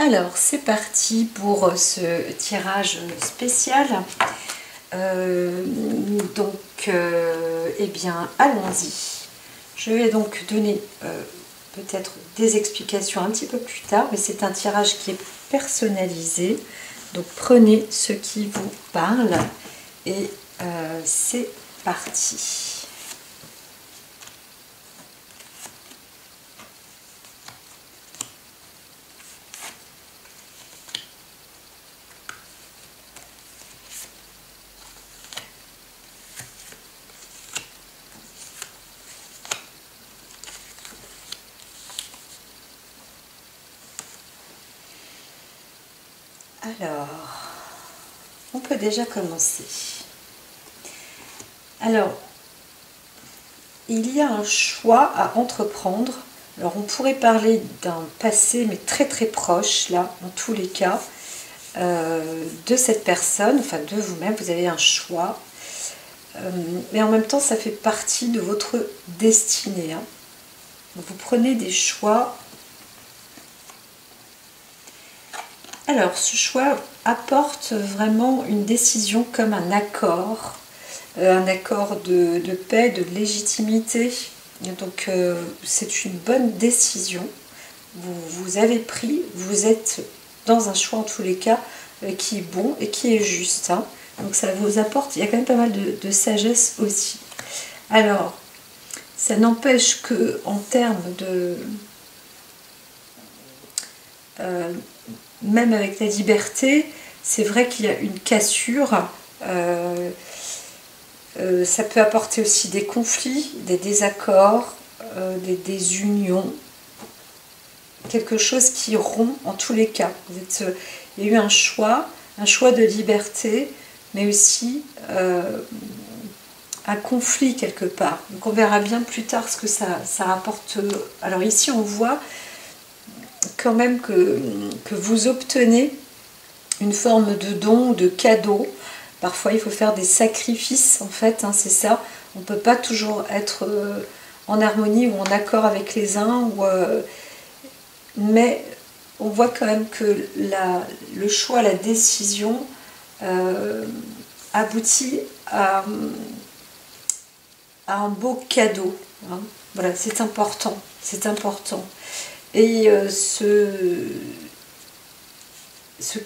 Alors, c'est parti pour ce tirage spécial. Eh bien, allons-y. Je vais donc donner peut-être des explications un petit peu plus tard, mais c'est un tirage qui est personnalisé. Donc, prenez ce qui vous parle et c'est parti. Alors, on peut déjà commencer. Alors, il y a un choix à entreprendre. Alors, on pourrait parler d'un passé, mais très très proche, là, en tous les cas, de cette personne, enfin de vous-même. Vous avez un choix. Mais en même temps, ça fait partie de votre destinée. Hein. Vous prenez des choix. Alors, ce choix apporte vraiment une décision comme un accord de paix, de légitimité. Donc, c'est une bonne décision. Vous avez pris, vous êtes dans un choix en tous les cas qui est bon et qui est juste. Hein. Donc, ça vous apporte, il y a quand même pas mal de sagesse aussi. Alors, ça n'empêche que en termes de... même avec la liberté, c'est vrai qu'il y a une cassure. Ça peut apporter aussi des conflits, des désaccords, des désunions. Quelque chose qui rompt en tous les cas. Il y a eu un choix de liberté, mais aussi un conflit quelque part. Donc on verra bien plus tard ce que ça rapporte. Alors ici on voit quand même que vous obtenez une forme de don, de cadeau. Parfois il faut faire des sacrifices en fait, hein, c'est ça. On ne peut pas toujours être en harmonie ou en accord avec les uns, mais on voit quand même que le choix, la décision aboutit à un beau cadeau. Hein. Voilà, c'est important, c'est important. Et ce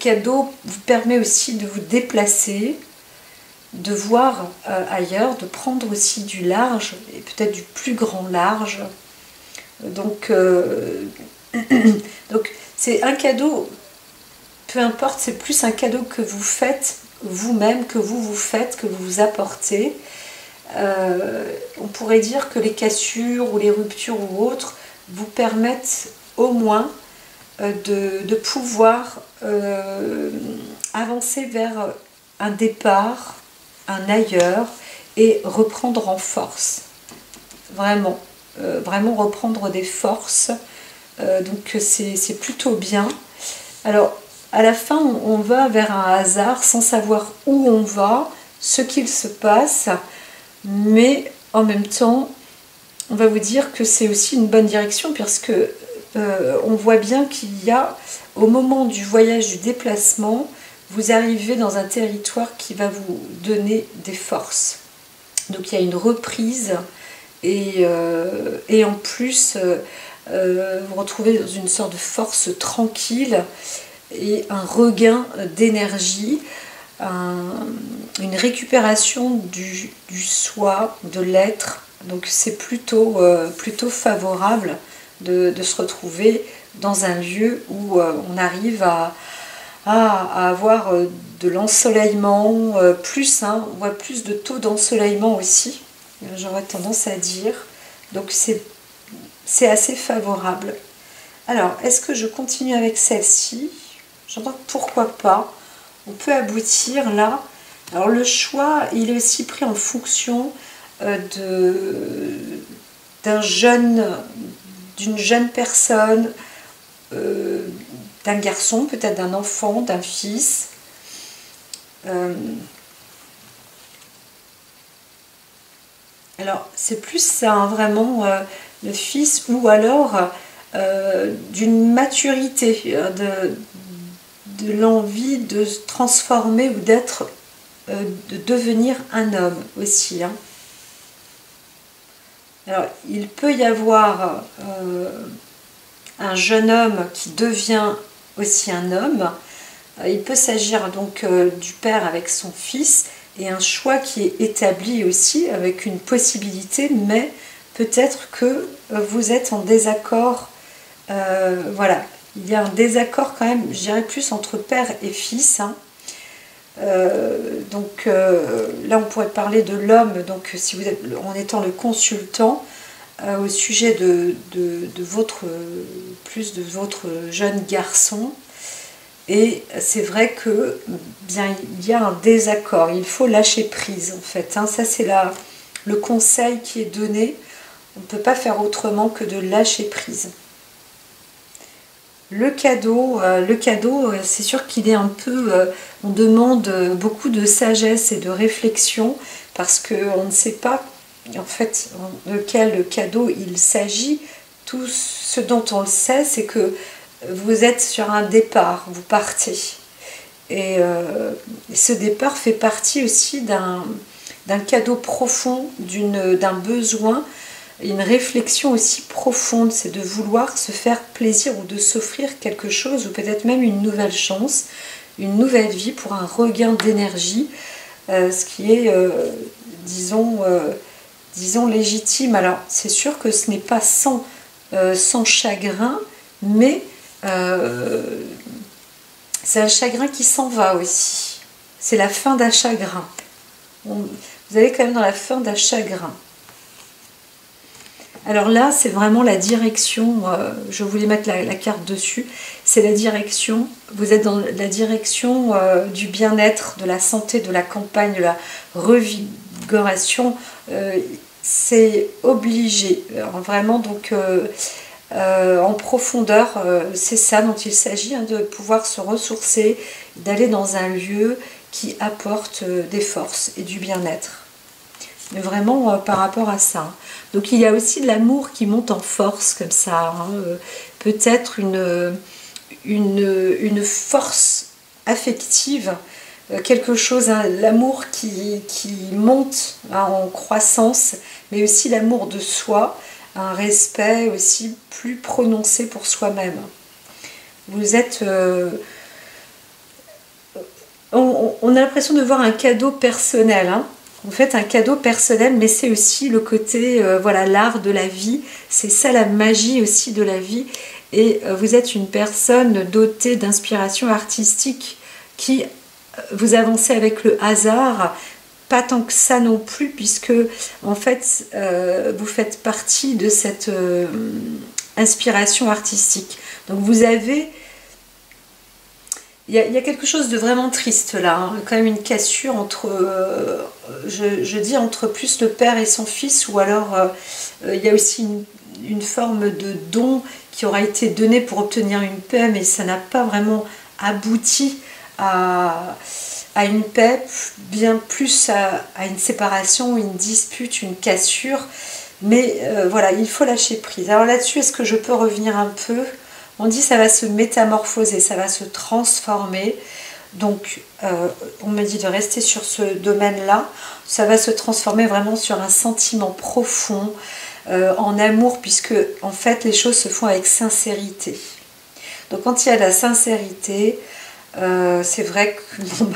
cadeau vous permet aussi de vous déplacer, de voir ailleurs, de prendre aussi du large, et peut-être du plus grand large. Donc c'est un cadeau, peu importe, c'est plus un cadeau que vous faites vous-même, que vous faites, que vous vous apportez. On pourrait dire que les cassures ou les ruptures ou autres vous permettent au moins de pouvoir avancer vers un départ, un ailleurs et reprendre en force. Vraiment, vraiment reprendre des forces. Donc c'est plutôt bien. Alors à la fin on va vers un hasard sans savoir où on va, ce qu'il se passe, mais en même temps on va vous dire que c'est aussi une bonne direction parce que on voit bien qu'il y a, au moment du voyage, du déplacement, vous arrivez dans un territoire qui va vous donner des forces. Donc il y a une reprise et en plus vous retrouvez dans une sorte de force tranquille et un regain d'énergie, une récupération du soi, de l'être. Donc c'est plutôt favorable de se retrouver dans un lieu où on arrive à avoir de l'ensoleillement, plus, hein, on voit plus de taux d'ensoleillement aussi, j'aurais tendance à dire. Donc c'est assez favorable. Alors, est-ce que je continue avec celle-ci? J'entends pourquoi pas. On peut aboutir là. Alors le choix, il est aussi pris en fonction d'une jeune personne, d'un garçon, peut-être d'un enfant, d'un fils. Alors c'est plus ça, hein, vraiment le fils, ou alors d'une maturité, de l'envie de se transformer ou d'être, de devenir un homme aussi. Hein. Alors, il peut y avoir un jeune homme qui devient aussi un homme. Il peut s'agir donc du père avec son fils et un choix qui est établi aussi avec une possibilité, mais peut-être que vous êtes en désaccord. Voilà, il y a un désaccord quand même, je dirais plus entre père et fils. Hein. Donc là, on pourrait parler de l'homme, donc si vous êtes en étant le consultant au sujet de votre jeune garçon. Et c'est vrai que bien il y a un désaccord, il faut lâcher prise en fait. Hein. Ça c'est le conseil qui est donné. On ne peut pas faire autrement que de lâcher prise. Le cadeau, c'est sûr qu'il est un peu... on demande beaucoup de sagesse et de réflexion parce qu'on ne sait pas en fait de quel cadeau il s'agit. Tout ce dont on le sait, c'est que vous êtes sur un départ, vous partez. Et ce départ fait partie aussi d'un cadeau profond, d'un besoin, une réflexion aussi profonde, c'est de vouloir se faire plaisir ou de s'offrir quelque chose, ou peut-être même une nouvelle chance, une nouvelle vie pour un regain d'énergie, ce qui est, disons, légitime. Alors, c'est sûr que ce n'est pas sans chagrin, mais c'est un chagrin qui s'en va aussi. C'est la fin d'un chagrin. Vous allez quand même dans la fin d'un chagrin. Alors là, c'est vraiment la direction, je voulais mettre la carte dessus, c'est la direction, vous êtes dans la direction du bien-être, de la santé, de la campagne, de la revigoration, c'est obligé, vraiment, donc en profondeur, c'est ça dont il s'agit, hein, de pouvoir se ressourcer, d'aller dans un lieu qui apporte des forces et du bien-être. Mais vraiment par rapport à ça. Donc il y a aussi de l'amour qui monte en force comme ça. Hein. Peut-être une force affective, quelque chose, hein, l'amour qui monte, hein, en croissance, mais aussi l'amour de soi, un respect aussi plus prononcé pour soi-même. Vous êtes... on a l'impression de voir un cadeau personnel, hein. En fait, un cadeau personnel, mais c'est aussi le côté, voilà, l'art de la vie. C'est ça la magie aussi de la vie. Et vous êtes une personne dotée d'inspiration artistique qui, vous avancez avec le hasard, pas tant que ça non plus, puisque en fait, vous faites partie de cette inspiration artistique. Donc vous avez... Il y a quelque chose de vraiment triste là, hein. Quand même une cassure entre, je dis entre plus le père et son fils, ou alors il y a aussi une forme de don qui aura été donné pour obtenir une paix, mais ça n'a pas vraiment abouti à une paix, bien plus à une séparation, une dispute, une cassure. Mais voilà, il faut lâcher prise. Alors là-dessus, est-ce que je peux revenir un peu ? On dit ça va se métamorphoser, ça va se transformer. Donc, on me dit de rester sur ce domaine-là. Ça va se transformer vraiment sur un sentiment profond, en amour, puisque en fait, les choses se font avec sincérité. Donc, quand il y a de la sincérité, c'est vrai que bon,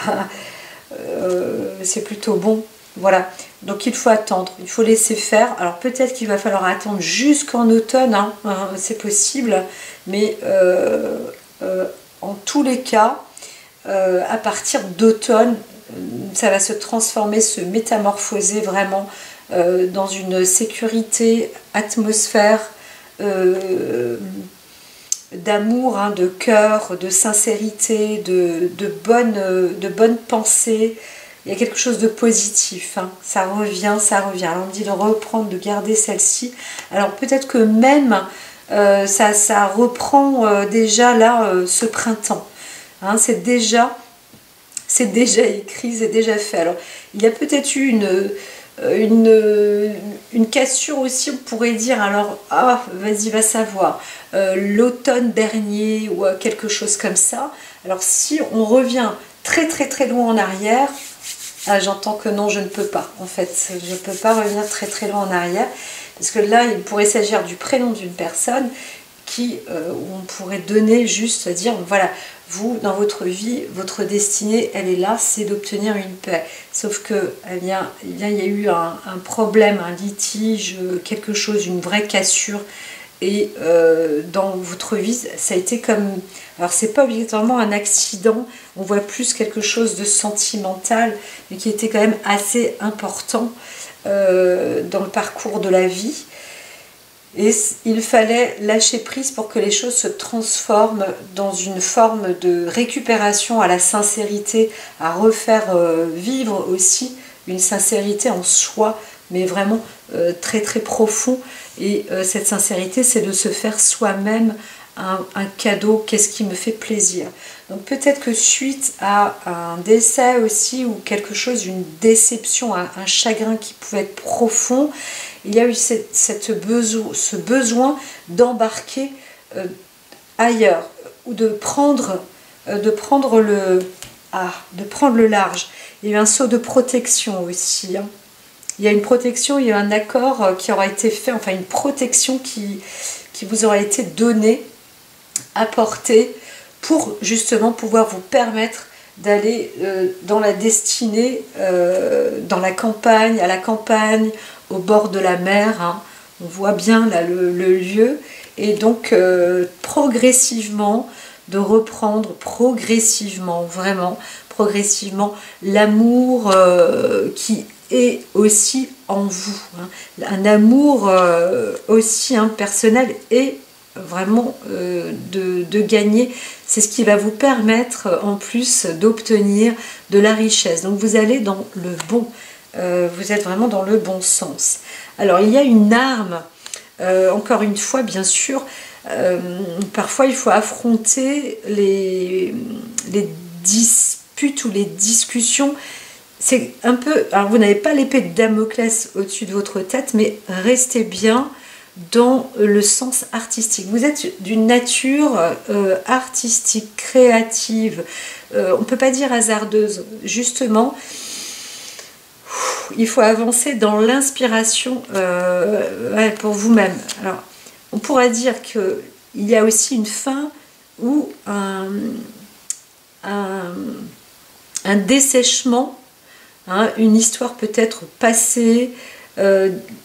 c'est plutôt bon. Voilà, donc il faut attendre, il faut laisser faire. Alors peut-être qu'il va falloir attendre jusqu'en automne, hein, c'est possible, mais en tous les cas, à partir d'automne, ça va se transformer, se métamorphoser vraiment dans une sécurité, atmosphère d'amour, hein, de cœur, de sincérité, de bonnes pensées. Il y a quelque chose de positif, hein. Ça revient, ça revient. Alors on me dit de reprendre, de garder celle-ci. Alors peut-être que même ça reprend déjà là ce printemps. Hein, c'est déjà écrit, c'est déjà fait. Alors il y a peut-être eu une cassure aussi, on pourrait dire, alors, ah, vas-y, va savoir, l'automne dernier ou quelque chose comme ça. Alors si on revient très très très loin en arrière, ah, j'entends que non, je ne peux pas, en fait, je ne peux pas revenir très très loin en arrière, parce que là, il pourrait s'agir du prénom d'une personne où on pourrait donner juste, dire, voilà, vous, dans votre vie, votre destinée, elle est là, c'est d'obtenir une paix. Sauf que, eh bien, il y a eu un problème, un litige, quelque chose, une vraie cassure. Et dans votre vie, ça a été comme... Alors, c'est pas obligatoirement un accident, on voit plus quelque chose de sentimental, mais qui était quand même assez important dans le parcours de la vie. Et il fallait lâcher prise pour que les choses se transforment dans une forme de récupération à la sincérité, à refaire vivre aussi une sincérité en soi, mais vraiment très très profond. Et cette sincérité, c'est de se faire soi-même un cadeau, qu'est-ce qui me fait plaisir. Donc peut-être que suite à un décès aussi, ou quelque chose, une déception, un chagrin qui pouvait être profond, il y a eu ce besoin d'embarquer ailleurs, ou de prendre le large. Il y a eu un saut de protection aussi, hein. Il y a une protection, il y a un accord qui aura été fait, enfin une protection qui vous aura été donnée, apportée, pour justement pouvoir vous permettre d'aller dans la destinée, dans la campagne, à la campagne, au bord de la mer, hein. On voit bien là le lieu, et donc progressivement, de reprendre progressivement, vraiment progressivement, l'amour qui est aussi en vous, hein. Un amour aussi personnel, et vraiment de gagner. C'est ce qui va vous permettre en plus d'obtenir de la richesse. Donc vous allez dans le bon, vous êtes vraiment dans le bon sens. Alors il y a une arme, encore une fois bien sûr, parfois il faut affronter les disputes ou les discussions. C'est un peu, alors vous n'avez pas l'épée de Damoclès au-dessus de votre tête, mais restez bien dans le sens artistique. Vous êtes d'une nature artistique, créative, on ne peut pas dire hasardeuse, justement. Il faut avancer dans l'inspiration pour vous-même. Alors, on pourrait dire qu'il y a aussi une fin ou un dessèchement, hein, une histoire peut-être passée,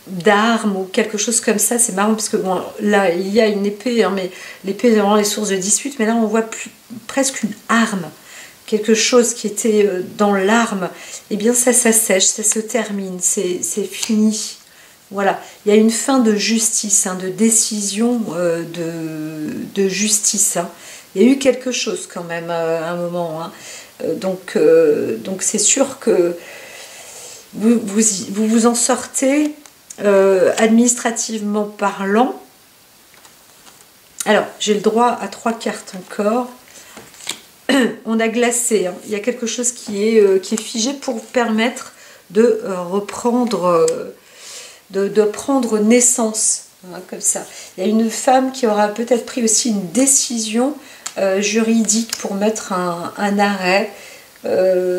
d'armes ou quelque chose comme ça. C'est marrant parce que bon, là il y a une épée, hein, mais l'épée est vraiment les sources de dispute, mais là on voit presque une arme, quelque chose qui était dans l'arme. Et bien ça sèche, ça se termine, c'est fini. Voilà, il y a une fin de justice, hein, de décision de justice, hein. Il y a eu quelque chose quand même à un moment, hein. Donc c'est sûr que vous en sortez administrativement parlant. Alors, j'ai le droit à 3 cartes encore. On a glacé, hein. Il y a quelque chose qui est figé pour permettre de reprendre, de prendre naissance, hein, comme ça. Il y a une femme qui aura peut-être pris aussi une décision juridique pour mettre un arrêt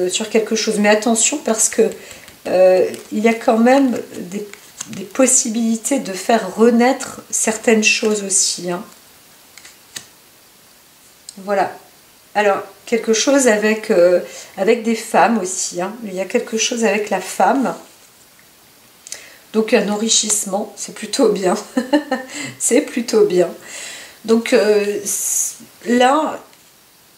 sur quelque chose. Mais attention, parce que il y a quand même des possibilités de faire renaître certaines choses aussi, hein. Voilà. Alors, quelque chose avec des femmes aussi, hein. Il y a quelque chose avec la femme. Donc, un enrichissement, c'est plutôt bien. C'est plutôt bien. Donc, là,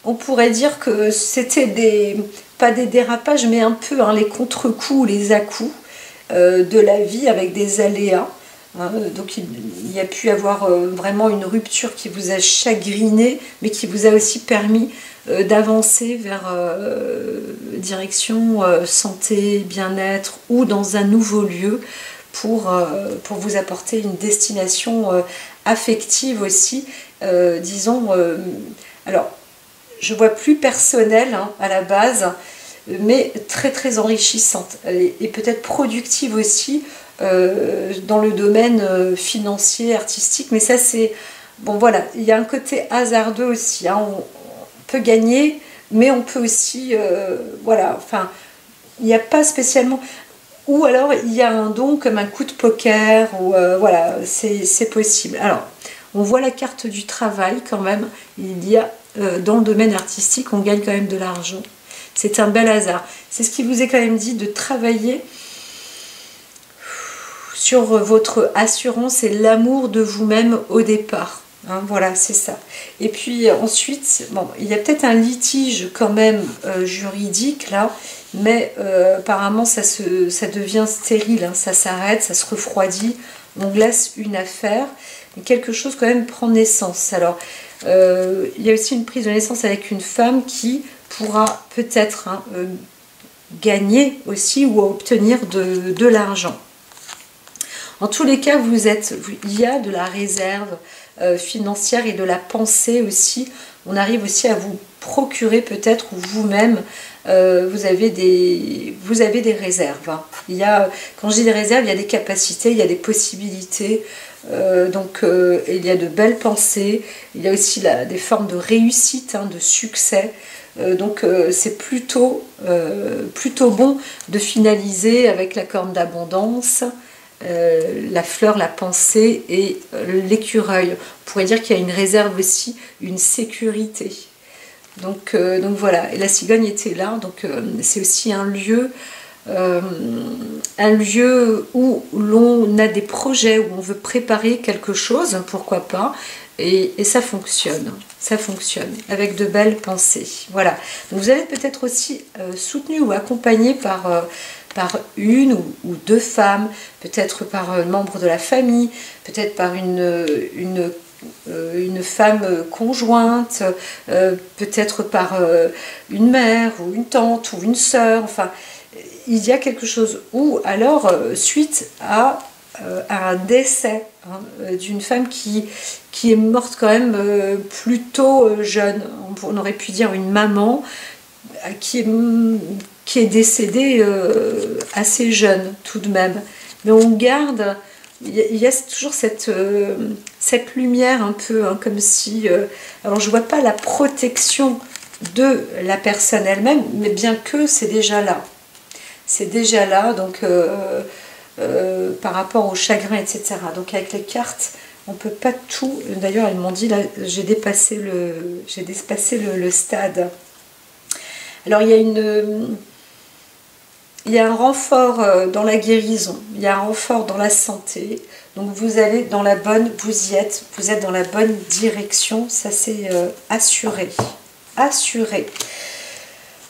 on pourrait dire que c'était pas des dérapages, mais un peu, hein, les contre-coups, les à-coups de la vie avec des aléas, hein. Donc il y a pu avoir vraiment une rupture qui vous a chagriné, mais qui vous a aussi permis d'avancer vers direction santé, bien-être, ou dans un nouveau lieu pour vous apporter une destination affective aussi, disons. Alors, je vois plus personnel, hein, à la base, mais très très enrichissante et peut-être productive aussi dans le domaine financier, artistique. Mais ça c'est... Bon voilà, il y a un côté hasardeux aussi, hein. On peut gagner, mais on peut aussi... voilà, enfin, il n'y a pas spécialement... Ou alors il y a un don comme un coup de poker, ou voilà, c'est possible. Alors, on voit la carte du travail quand même, il y a dans le domaine artistique, on gagne quand même de l'argent. C'est un bel hasard. C'est ce qui vous est quand même dit de travailler sur votre assurance et l'amour de vous-même au départ. Hein, voilà, c'est ça. Et puis ensuite, bon, il y a peut-être un litige quand même juridique là, mais apparemment ça devient stérile, hein, ça s'arrête, ça se refroidit, on glace une affaire, mais quelque chose quand même prend naissance. Alors, il y a aussi une prise de naissance avec une femme qui pourra peut-être gagner aussi ou obtenir de l'argent. En tous les cas, il y a de la réserve financière et de la pensée aussi. On arrive aussi à vous procurer peut-être, ou vous-même, vous avez des réserves. Hein. Quand je dis des réserves, il y a des capacités, il y a des possibilités. Il y a de belles pensées. Il y a aussi des formes de réussite, hein, de succès. C'est plutôt bon de finaliser avec la corne d'abondance. La fleur, la pensée et l'écureuil. On pourrait dire qu'il y a une réserve aussi, une sécurité. Donc voilà, et la cigogne était là, donc c'est aussi un lieu où l'on a des projets, où on veut préparer quelque chose, pourquoi pas, et ça fonctionne avec de belles pensées. Voilà, donc vous allez peut-être aussi soutenu ou accompagné par une ou deux femmes, peut-être par un membre de la famille, peut-être par une femme conjointe, peut-être par une mère ou une tante ou une sœur. Enfin, il y a quelque chose. Ou alors suite à un décès, hein, d'une femme qui est morte quand même plutôt jeune. On aurait pu dire une maman qui est décédée assez jeune tout de même. Mais on garde, il y a toujours cette lumière un peu, hein, comme si... alors je vois pas la protection de la personne elle-même, mais bien que c'est déjà là. C'est déjà là, donc par rapport au chagrin, etc. Donc avec les cartes, on peut pas tout... D'ailleurs, elles m'ont dit, là, j'ai dépassé le stade. Alors il y a un renfort dans la guérison, il y a un renfort dans la santé, donc vous allez dans la bonne, vous êtes dans la bonne direction, ça c'est assuré.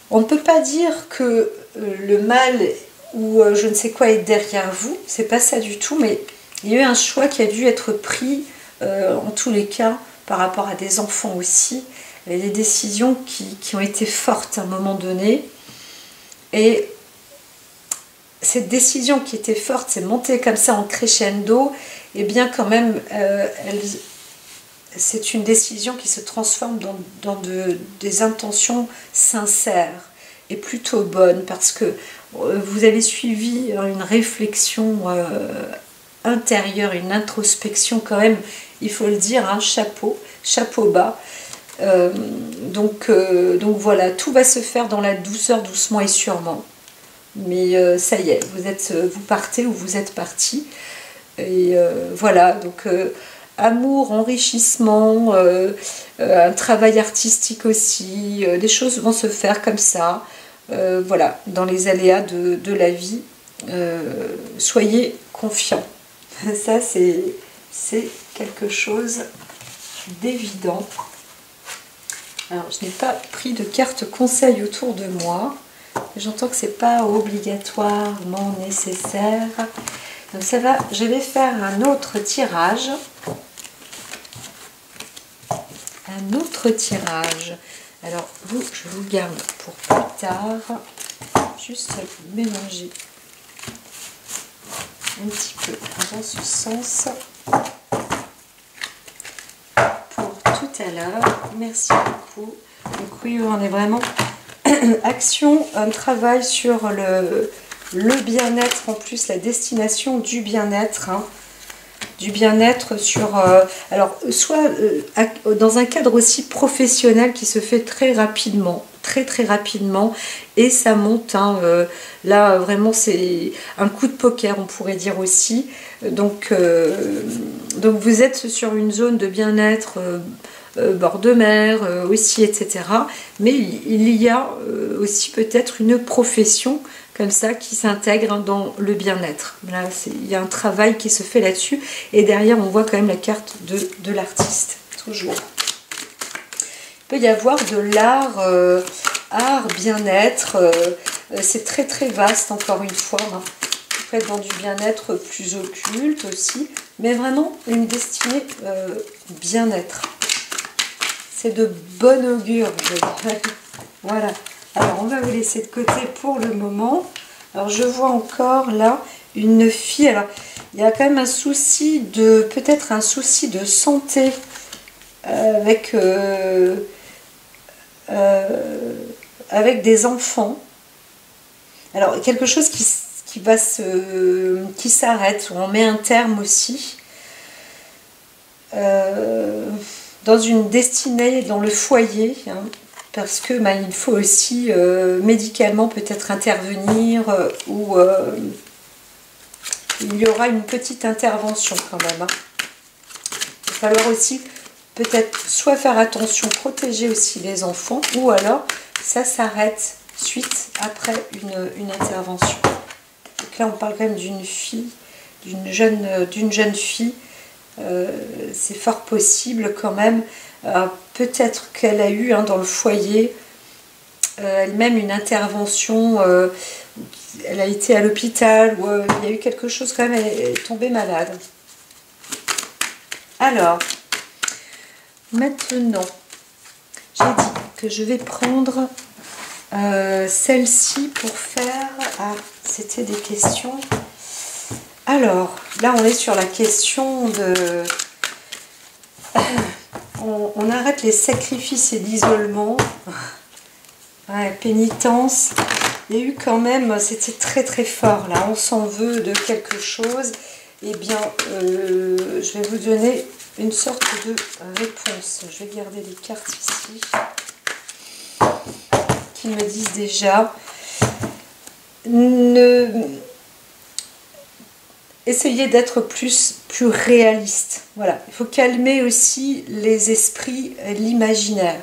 On ne peut pas dire que le mal ou je ne sais quoi est derrière vous, c'est pas ça du tout, mais il y a eu un choix qui a dû être pris en tous les cas par rapport à des enfants aussi. Il y a des décisions qui ont été fortes à un moment donné. Et cette décision qui était forte, c'est montée comme ça en crescendo, et bien quand même, c'est une décision qui se transforme dans des intentions sincères et plutôt bonnes, parce que vous avez suivi une réflexion intérieure, une introspection quand même, il faut le dire, hein, chapeau bas. Donc voilà, tout va se faire dans la douceur, doucement et sûrement. Mais ça y est, vous partez ou vous êtes parti. Et voilà, donc amour, enrichissement, un travail artistique aussi, des choses vont se faire comme ça. Voilà, dans les aléas de la vie, soyez confiants. Ça, c'est quelque chose d'évident. Alors, je n'ai pas pris de carte conseil autour de moi. J'entends que c'est pas obligatoirement nécessaire. Donc ça va, je vais faire un autre tirage. Alors, je vous garde pour plus tard. Juste mélanger un petit peu dans ce sens. Tout à l'heure, merci beaucoup. Donc oui, on est vraiment action, un travail sur le bien-être, en plus la destination du bien-être, hein, du bien-être sur, alors soit dans un cadre aussi professionnel qui se fait très rapidement, très rapidement, et ça monte, hein, là vraiment c'est un coup de poker on pourrait dire aussi, donc vous êtes sur une zone de bien-être, bord de mer aussi, etc. Mais il y a aussi peut-être une profession comme ça qui s'intègre dans le bien-être. Là, il y a un travail qui se fait là-dessus. Et derrière, on voit quand même la carte de l'artiste, toujours. Il peut y avoir de l'art, art, bien-être. C'est très vaste, encore une fois. Hein. Vous faites dans du bien-être plus occulte aussi. Mais vraiment, une destinée bien-être. C'est de bon augure. Voilà. Alors, on va vous laisser de côté pour le moment. Alors, je vois encore là une fille. Alors, il y a quand même un souci de... Peut-être un souci de santé avec des enfants. Alors, quelque chose qui s'arrête, où on met un terme aussi. Dans une destinée, dans le foyer, hein, parce que il faut aussi médicalement peut-être intervenir, ou il y aura une petite intervention quand même. Hein. Il va falloir aussi peut-être soit faire attention, protéger aussi les enfants, ou alors ça s'arrête suite après une intervention. Donc là on parle quand même d'une fille, d'une jeune fille. C'est fort possible quand même, peut-être qu'elle a eu dans le foyer elle-même une intervention, elle a été à l'hôpital, ou il y a eu quelque chose quand même, elle est tombée malade. Alors, maintenant, j'ai dit que je vais prendre celle-ci pour faire... Ah, c'était des questions... Alors, là, on est sur la question de... On arrête les sacrifices et l'isolement. Ouais, pénitence. Il y a eu quand même... C'était très fort, là. On s'en veut de quelque chose. Eh bien, je vais vous donner une sorte de réponse. Je vais garder les cartes ici. Qui me disent déjà... Essayez d'être plus réaliste. Voilà, il faut calmer aussi les esprits, l'imaginaire.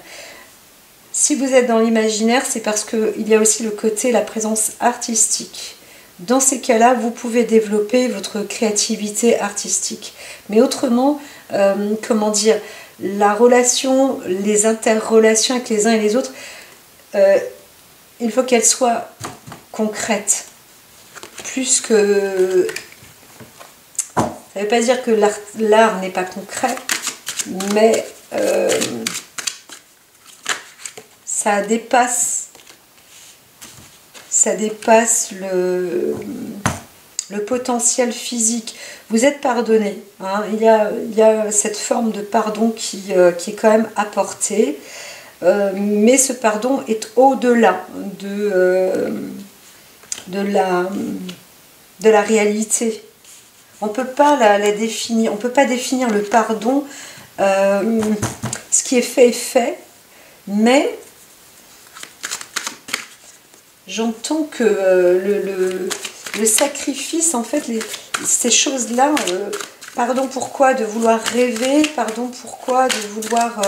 Si vous êtes dans l'imaginaire, c'est parce qu'il y a aussi le côté, la présence artistique. Dans ces cas-là, vous pouvez développer votre créativité artistique. Mais autrement, comment dire, la relation, les interrelations avec les uns et les autres, il faut qu'elles soient concrètes. Plus que... Ça ne veut pas dire que l'art n'est pas concret, mais ça dépasse le potentiel physique. Vous êtes pardonné, hein. Il y a cette forme de pardon qui est quand même apportée, mais ce pardon est au-delà de la réalité. On ne peut pas la définir, on ne peut pas définir le pardon. Ce qui est fait, mais j'entends que le sacrifice, en fait, ces choses-là, pardon pourquoi de vouloir rêver, pardon pourquoi de vouloir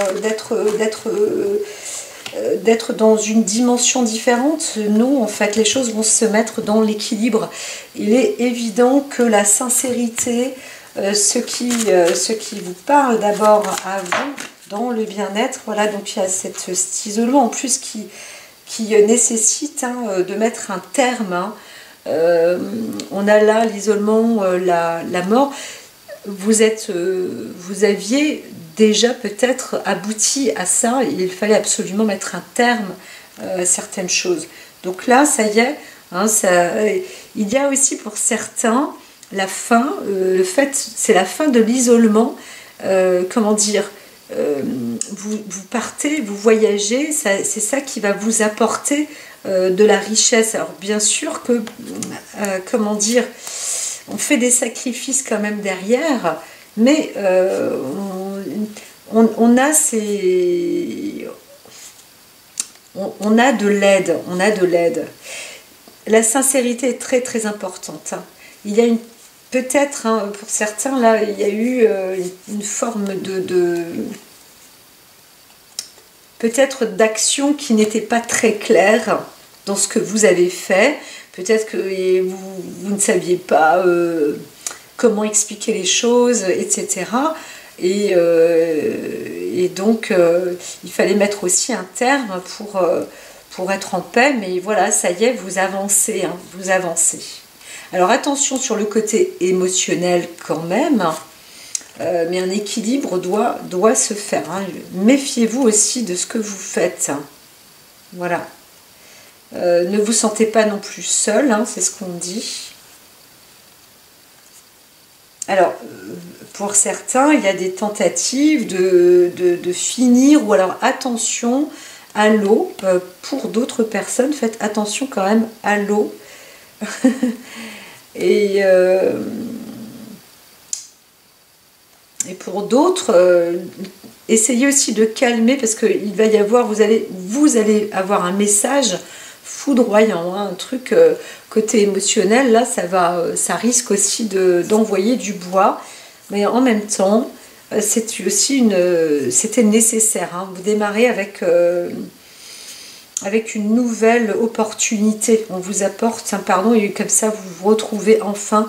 d'être dans une dimension différente. Non, en fait, les choses vont se mettre dans l'équilibre. Il est évident que la sincérité, ce qui vous parle d'abord à vous, dans le bien-être, voilà, donc il y a cet isolement en plus qui nécessite de mettre un terme. Hein. On a là l'isolement, la mort. Vous aviez déjà peut-être abouti à ça, il fallait absolument mettre un terme à certaines choses. Donc là, ça y est, hein, il y a aussi pour certains la fin, c'est la fin de l'isolement, comment dire, vous partez, vous voyagez, c'est ça qui va vous apporter de la richesse. Alors bien sûr que, comment dire, on fait des sacrifices quand même derrière, mais on a de l'aide, La sincérité est très très importante. Il y a peut-être, hein, pour certains, là, il y a eu une forme peut-être d'action qui n'était pas très claire dans ce que vous avez fait. Peut-être que vous ne saviez pas comment expliquer les choses, etc. Et donc, il fallait mettre aussi un terme pour être en paix. Mais voilà, ça y est, vous avancez, hein, vous avancez. Alors attention sur le côté émotionnel quand même, mais un équilibre doit se faire. Hein. Méfiez-vous aussi de ce que vous faites. Voilà. Ne vous sentez pas non plus seul, hein, c'est ce qu'on dit. Alors, pour certains, il y a des tentatives de finir, ou alors attention à l'eau. Pour d'autres personnes, faites attention quand même à l'eau. Et pour d'autres, essayez aussi de calmer, parce qu'il va y avoir, vous allez avoir un message foudroyant, hein, un truc côté émotionnel, là ça risque aussi d'envoyer du bois, mais en même temps c'était nécessaire, hein. Vous démarrez avec une nouvelle opportunité, on vous apporte un pardon, et comme ça vous vous retrouvez enfin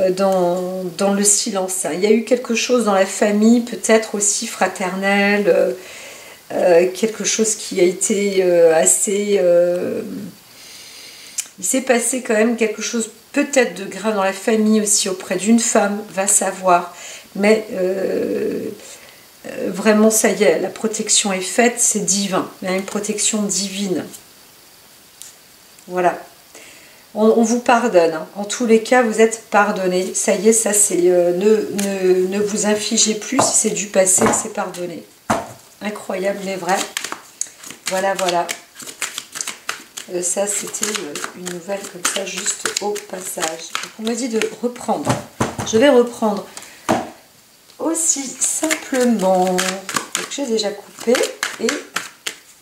dans le silence. Il y a eu quelque chose dans la famille, peut-être aussi fraternel, quelque chose qui a été assez... il s'est passé quand même quelque chose peut-être de grave dans la famille aussi, auprès d'une femme, va savoir. Mais vraiment, ça y est, la protection est faite, c'est divin. Il y a une protection divine. Voilà. On vous pardonne, hein. En tous les cas, vous êtes pardonné. Ça y est, ça c'est... ne vous infligez plus, si c'est du passé, c'est pardonné. Incroyable, mais vrai. Voilà, voilà. Ça, c'était une nouvelle comme ça, juste au passage. Donc, on m'a dit de reprendre. Je vais reprendre aussi simplement. Donc, j'ai déjà coupé. Et...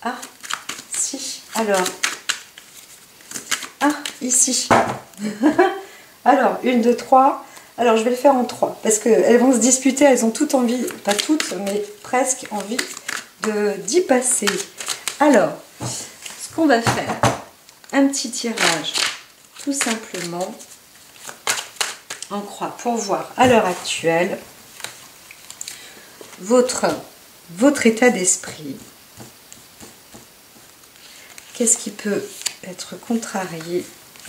Ah, si. Alors... Ah, ici. Alors, 1, 2, 3. Alors, je vais le faire en 3. Parce qu'elles vont se disputer. Elles ont toutes envie, pas toutes, mais presque envie d'y passer. Alors, ce qu'on va faire, un petit tirage, tout simplement, en croix, pour voir à l'heure actuelle votre état d'esprit. Qu'est-ce qui peut être contrarié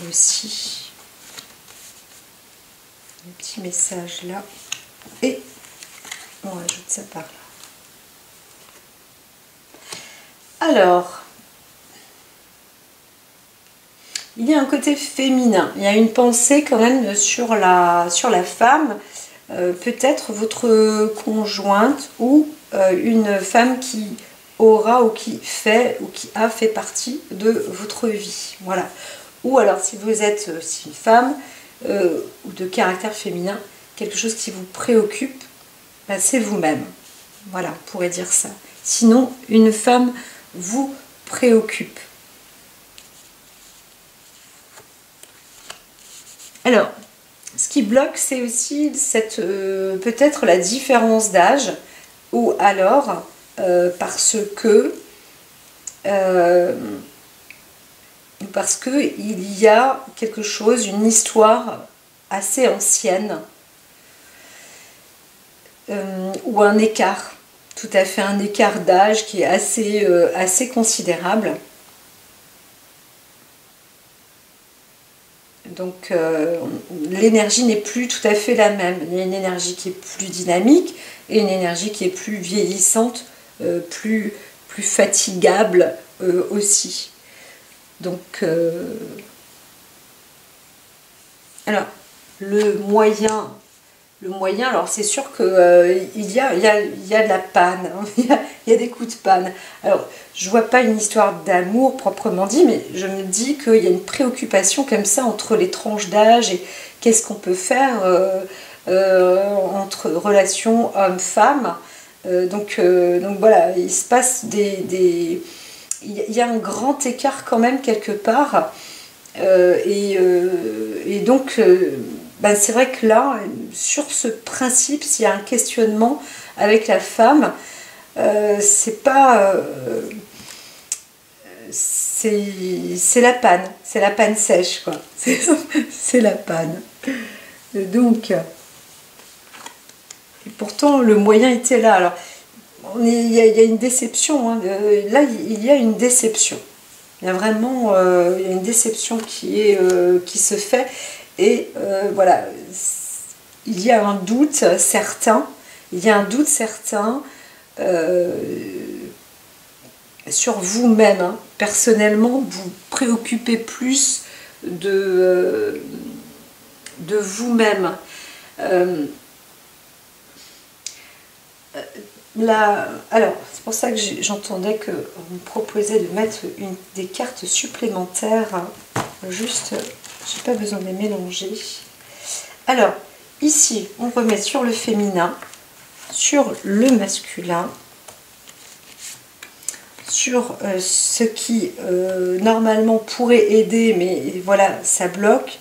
aussi? Un petit message là. Et on rajoute ça par là. Alors, il y a un côté féminin. Il y a une pensée quand même sur la femme. Peut-être votre conjointe ou une femme qui aura ou qui fait ou qui a fait partie de votre vie. Voilà. Ou alors si vous êtes aussi une femme ou de caractère féminin, quelque chose qui vous préoccupe, ben, c'est vous-même. Voilà, on pourrait dire ça. Sinon, une femme vous préoccupe. Alors, ce qui bloque, c'est aussi peut-être la différence d'âge, ou alors parce que il y a quelque chose, une histoire assez ancienne, ou un écart, tout à fait un écart d'âge qui est assez considérable. Donc l'énergie n'est plus tout à fait la même. Il y a une énergie qui est plus dynamique et une énergie qui est plus vieillissante, plus fatigable aussi. Donc, alors, le moyen le moyen, alors c'est sûr que il y a de la panne, hein, il y a des coups de panne. Alors, je vois pas une histoire d'amour proprement dit, mais je me dis qu'il y a une préoccupation comme ça entre les tranches d'âge et qu'est-ce qu'on peut faire entre relations hommes-femmes. Donc voilà, il se passe il y a un grand écart quand même quelque part. Et donc, ben c'est vrai que là, sur ce principe, s'il y a un questionnement avec la femme, c'est pas... c'est la panne sèche, quoi. C'est la panne. Donc, et pourtant, le moyen était là. Alors, il y a une déception, hein. Là, il y a une déception. Il y a vraiment il y a une déception qui se fait. Et voilà, il y a un doute certain. Il y a un doute certain sur vous-même. Hein. Personnellement, vous vous préoccupez plus de vous-même. Alors, c'est pour ça que j'entendais qu'on me proposait de mettre des cartes supplémentaires. Hein. Juste, j'ai pas besoin de les mélanger. Alors, ici, on remet sur le féminin, sur le masculin, sur ce qui normalement pourrait aider, mais voilà, ça bloque,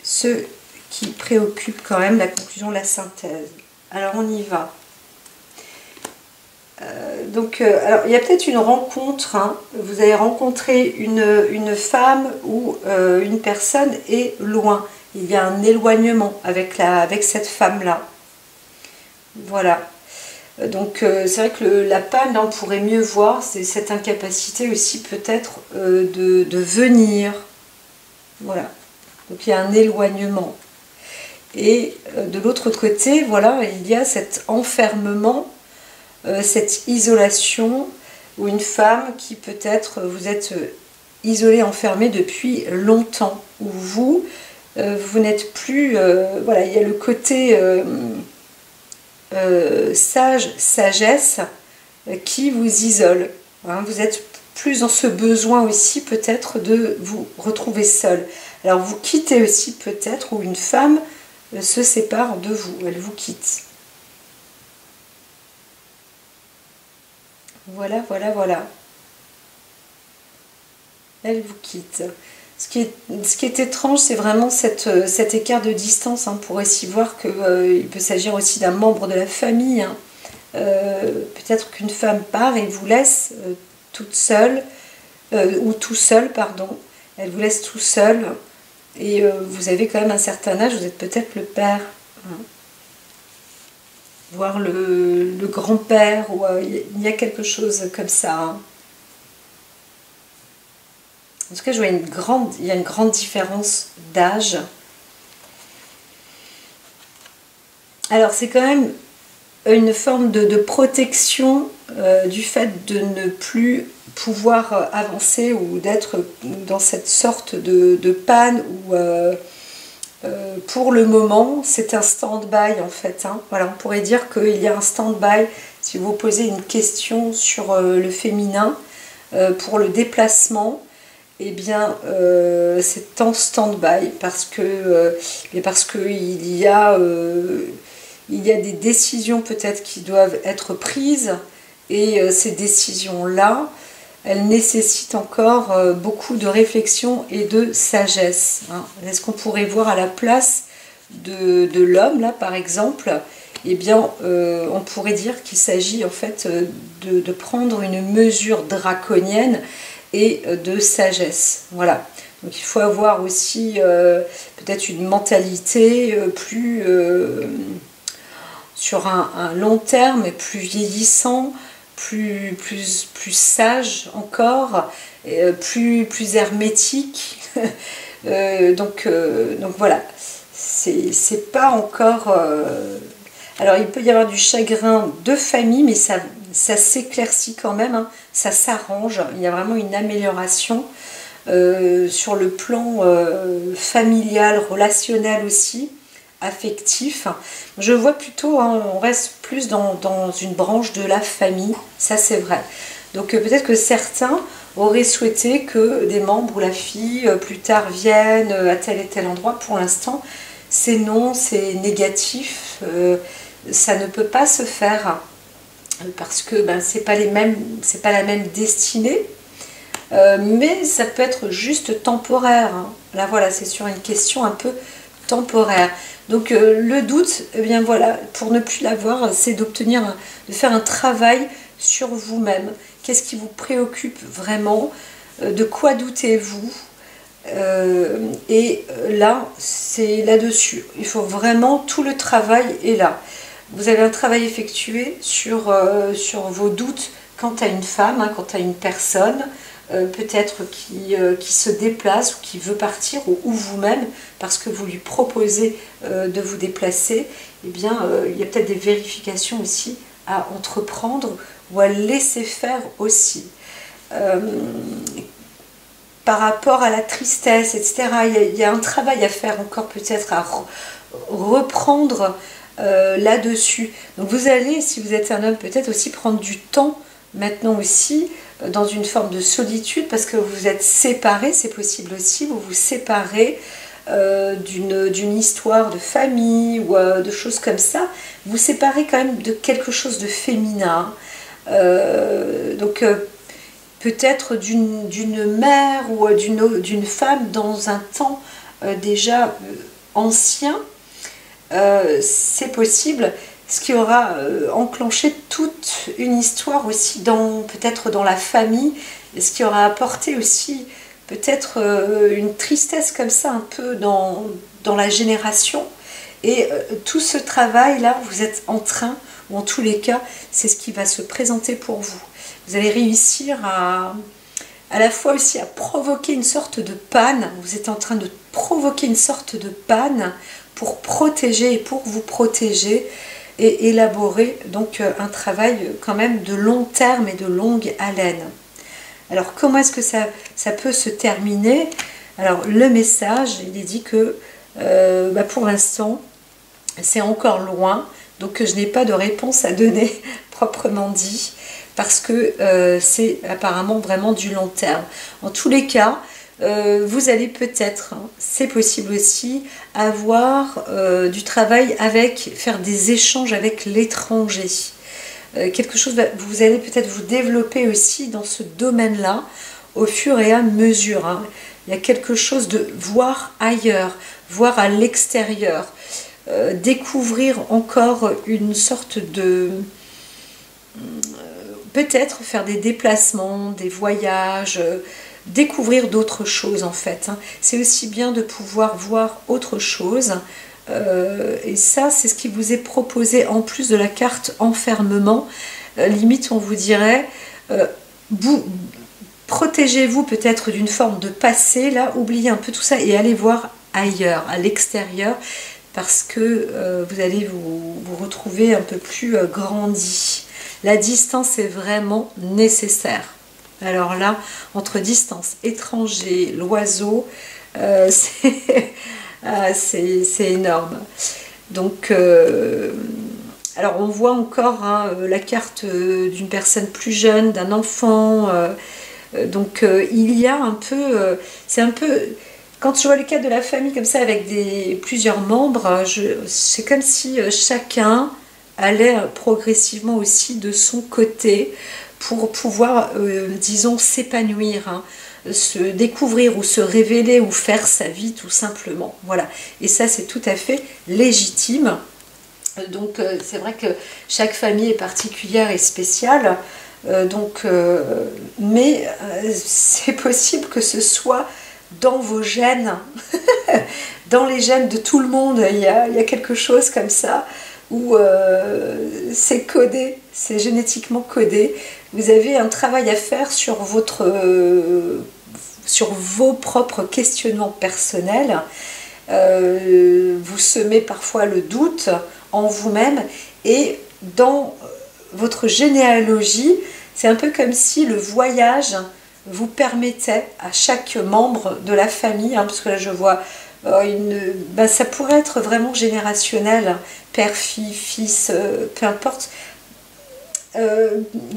ce qui préoccupe quand même la conclusion, la synthèse. Alors, on y va. Alors, il y a peut-être une rencontre, hein. Vous allez rencontrer une femme ou une personne est loin. Il y a un éloignement avec cette femme-là. Voilà. Donc, c'est vrai que la panne, on pourrait mieux voir, c'est cette incapacité aussi peut-être de venir. Voilà. Donc, il y a un éloignement. Et de l'autre côté, voilà, il y a cet enfermement, cette isolation, ou une femme qui peut-être vous êtes isolée, enfermée depuis longtemps, où vous n'êtes plus, voilà, il y a le côté sagesse qui vous isole, hein. Vous êtes plus dans ce besoin aussi peut-être de vous retrouver seul. Alors vous quittez aussi peut-être, ou une femme se sépare de vous, elle vous quitte. Voilà, voilà, voilà. Elle vous quitte. Ce qui est étrange, c'est vraiment cet écart de distance. Hein. On pourrait s'y voir qu'il peut s'agir aussi d'un membre de la famille. Hein. Peut-être qu'une femme part et vous laisse toute seule, ou tout seul, pardon. Elle vous laisse tout seul. Et vous avez quand même un certain âge, vous êtes peut-être le père. Hein. Voire le grand-père, ou il y a quelque chose comme ça. Hein. En tout cas, je vois il y a une grande différence d'âge. Alors, c'est quand même une forme de protection du fait de ne plus pouvoir avancer ou d'être dans cette sorte de panne où pour le moment, c'est un stand-by en fait. Hein. Voilà, on pourrait dire qu'il y a un stand-by. Si vous posez une question sur le féminin, pour le déplacement, eh bien, c'est en stand-by parce que il y a des décisions peut-être qui doivent être prises et ces décisions-là, elles nécessitent encore beaucoup de réflexion et de sagesse. Hein. Est-ce qu'on pourrait voir à la place de l'homme, là, par exemple, eh bien, on pourrait dire qu'il s'agit en fait de prendre une mesure draconienne et de sagesse. Voilà. Donc il faut avoir aussi peut-être une mentalité plus sur un long terme, plus vieillissant, plus sage encore, plus hermétique. Donc voilà, c'est pas encore... Alors il peut y avoir du chagrin de famille, mais ça s'éclaircit quand même, hein, ça s'arrange, il y a vraiment une amélioration sur le plan familial, relationnel aussi, affectif. Je vois plutôt, hein, on reste plus dans une branche de la famille, ça c'est vrai. Donc peut-être que certains auraient souhaité que des membres ou la fille plus tard viennent à tel et tel endroit. Pour l'instant, c'est non, c'est négatif, ça ne peut pas se faire parce que ben, c'est pas la même destinée. Mais ça peut être juste temporaire. Hein. Là voilà, c'est sur une question un peu temporaire. Donc le doute, eh bien voilà, pour ne plus l'avoir, c'est de faire un travail sur vous-même. Qu'est-ce qui vous préoccupe vraiment? De quoi doutez-vous? Et là, c'est là-dessus. Il faut vraiment, tout le travail est là. Vous avez un travail effectué sur vos doutes quant à une femme, hein, quant à une personne, peut-être qui se déplace ou qui veut partir, ou vous-même, parce que vous lui proposez de vous déplacer, eh bien, il y a peut-être des vérifications aussi à entreprendre ou à laisser faire aussi. Par rapport à la tristesse, etc., il y a un travail à faire encore peut-être à reprendre là-dessus. Donc vous allez, si vous êtes un homme, peut-être aussi prendre du temps maintenant aussi dans une forme de solitude parce que vous êtes séparés, c'est possible aussi, vous vous séparez d'une histoire de famille ou de choses comme ça, vous séparez quand même de quelque chose de féminin. Donc peut-être d'une mère ou d'une femme dans un temps déjà ancien, c'est possible, ce qui aura enclenché toute une histoire aussi peut-être dans la famille, ce qui aura apporté aussi peut-être une tristesse comme ça un peu dans la génération. Et tout ce travail-là, vous êtes en train, ou en tous les cas, c'est ce qui va se présenter pour vous. Vous allez réussir à la fois aussi à provoquer une sorte de panne. Vous êtes en train de provoquer une sorte de panne pour protéger et pour vous protéger et élaborer donc un travail quand même de long terme et de longue haleine. Alors comment est-ce que ça peut se terminer? Alors le message, il est dit que pour l'instant c'est encore loin, donc je n'ai pas de réponse à donner proprement dit, parce que c'est apparemment vraiment du long terme. En tous les cas, vous allez peut-être, hein, c'est possible aussi, avoir du travail faire des échanges avec l'étranger. Quelque chose, vous allez peut-être vous développer aussi dans ce domaine-là au fur et à mesure. Hein. Il y a quelque chose de voir ailleurs, voir à l'extérieur, découvrir encore une sorte de... peut-être faire des déplacements, des voyages, découvrir d'autres choses en fait. Hein. C'est aussi bien de pouvoir voir autre chose. Et ça, c'est ce qui vous est proposé en plus de la carte enfermement. Limite, on vous dirait, protégez-vous peut-être d'une forme de passé, là, oubliez un peu tout ça et allez voir ailleurs, à l'extérieur, parce que vous allez vous retrouver un peu plus grandi. La distance est vraiment nécessaire. Alors là, entre distance, étranger, l'oiseau, c'est énorme. Donc, alors on voit encore hein, la carte d'une personne plus jeune, d'un enfant. Donc il y a un peu, c'est un peu, quand je vois le cas de la famille comme ça avec plusieurs membres, c'est comme si chacun allait progressivement aussi de son côté pour pouvoir, disons, s'épanouir, hein, se découvrir ou se révéler ou faire sa vie tout simplement. Voilà. Et ça, c'est tout à fait légitime. Donc, c'est vrai que chaque famille est particulière et spéciale. Mais c'est possible que ce soit dans vos gènes, dans les gènes de tout le monde. Il y a quelque chose comme ça où c'est codé, c'est génétiquement codé. Vous avez un travail à faire sur vos propres questionnements personnels. Vous semez parfois le doute en vous-même et dans votre généalogie, c'est un peu comme si le voyage vous permettait à chaque membre de la famille, hein, parce que là je vois ça pourrait être vraiment générationnel, père, fille, fils, peu importe,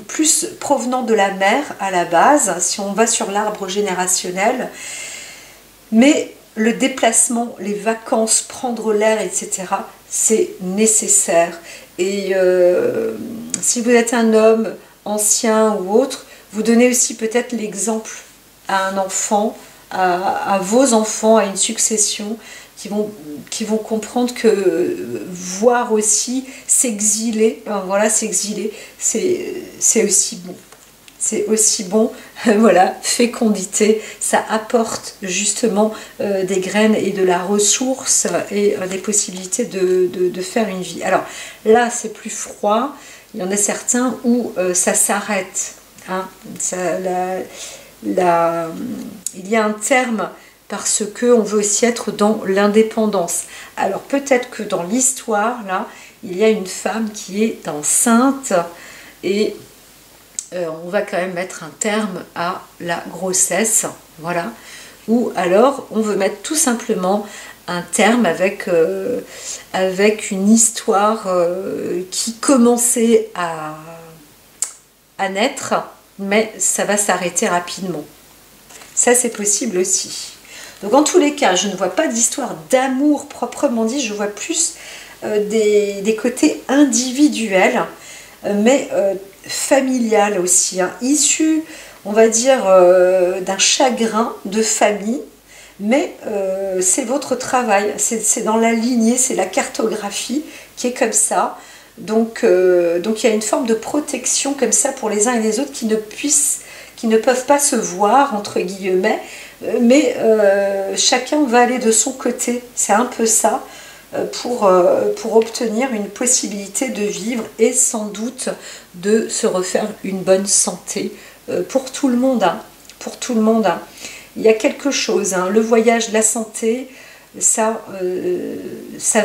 plus provenant de la mère à la base, si on va sur l'arbre générationnel, mais le déplacement, les vacances, prendre l'air, etc., c'est nécessaire. Et si vous êtes un homme ancien ou autre, vous donnez aussi peut-être l'exemple à un enfant, à vos enfants, à une succession, qui vont comprendre que voir aussi s'exiler, voilà, s'exiler, c'est aussi bon. C'est aussi bon, voilà, fécondité, ça apporte justement des graines et de la ressource et des possibilités de faire une vie. Alors là, c'est plus froid, il y en a certains où ça s'arrête. Hein, il y a un terme parce qu'on veut aussi être dans l'indépendance. Alors peut-être que dans l'histoire, là, il y a une femme qui est enceinte et on va quand même mettre un terme à la grossesse, voilà. Ou alors on veut mettre tout simplement un terme avec une histoire qui commençait à naître, mais ça va s'arrêter rapidement. Ça, c'est possible aussi. Donc en tous les cas, je ne vois pas d'histoire d'amour proprement dit, je vois plus des côtés individuels, mais familial aussi, hein, issu, on va dire, d'un chagrin de famille, mais c'est votre travail, c'est dans la lignée, c'est la cartographie qui est comme ça. Donc il y a une forme de protection comme ça pour les uns et les autres qui ne peuvent pas se voir, entre guillemets, mais chacun va aller de son côté, c'est un peu ça, pour obtenir une possibilité de vivre et sans doute de se refaire une bonne santé pour tout le monde, hein, pour tout le monde. Hein. Il y a quelque chose, hein, le voyage, la santé, ça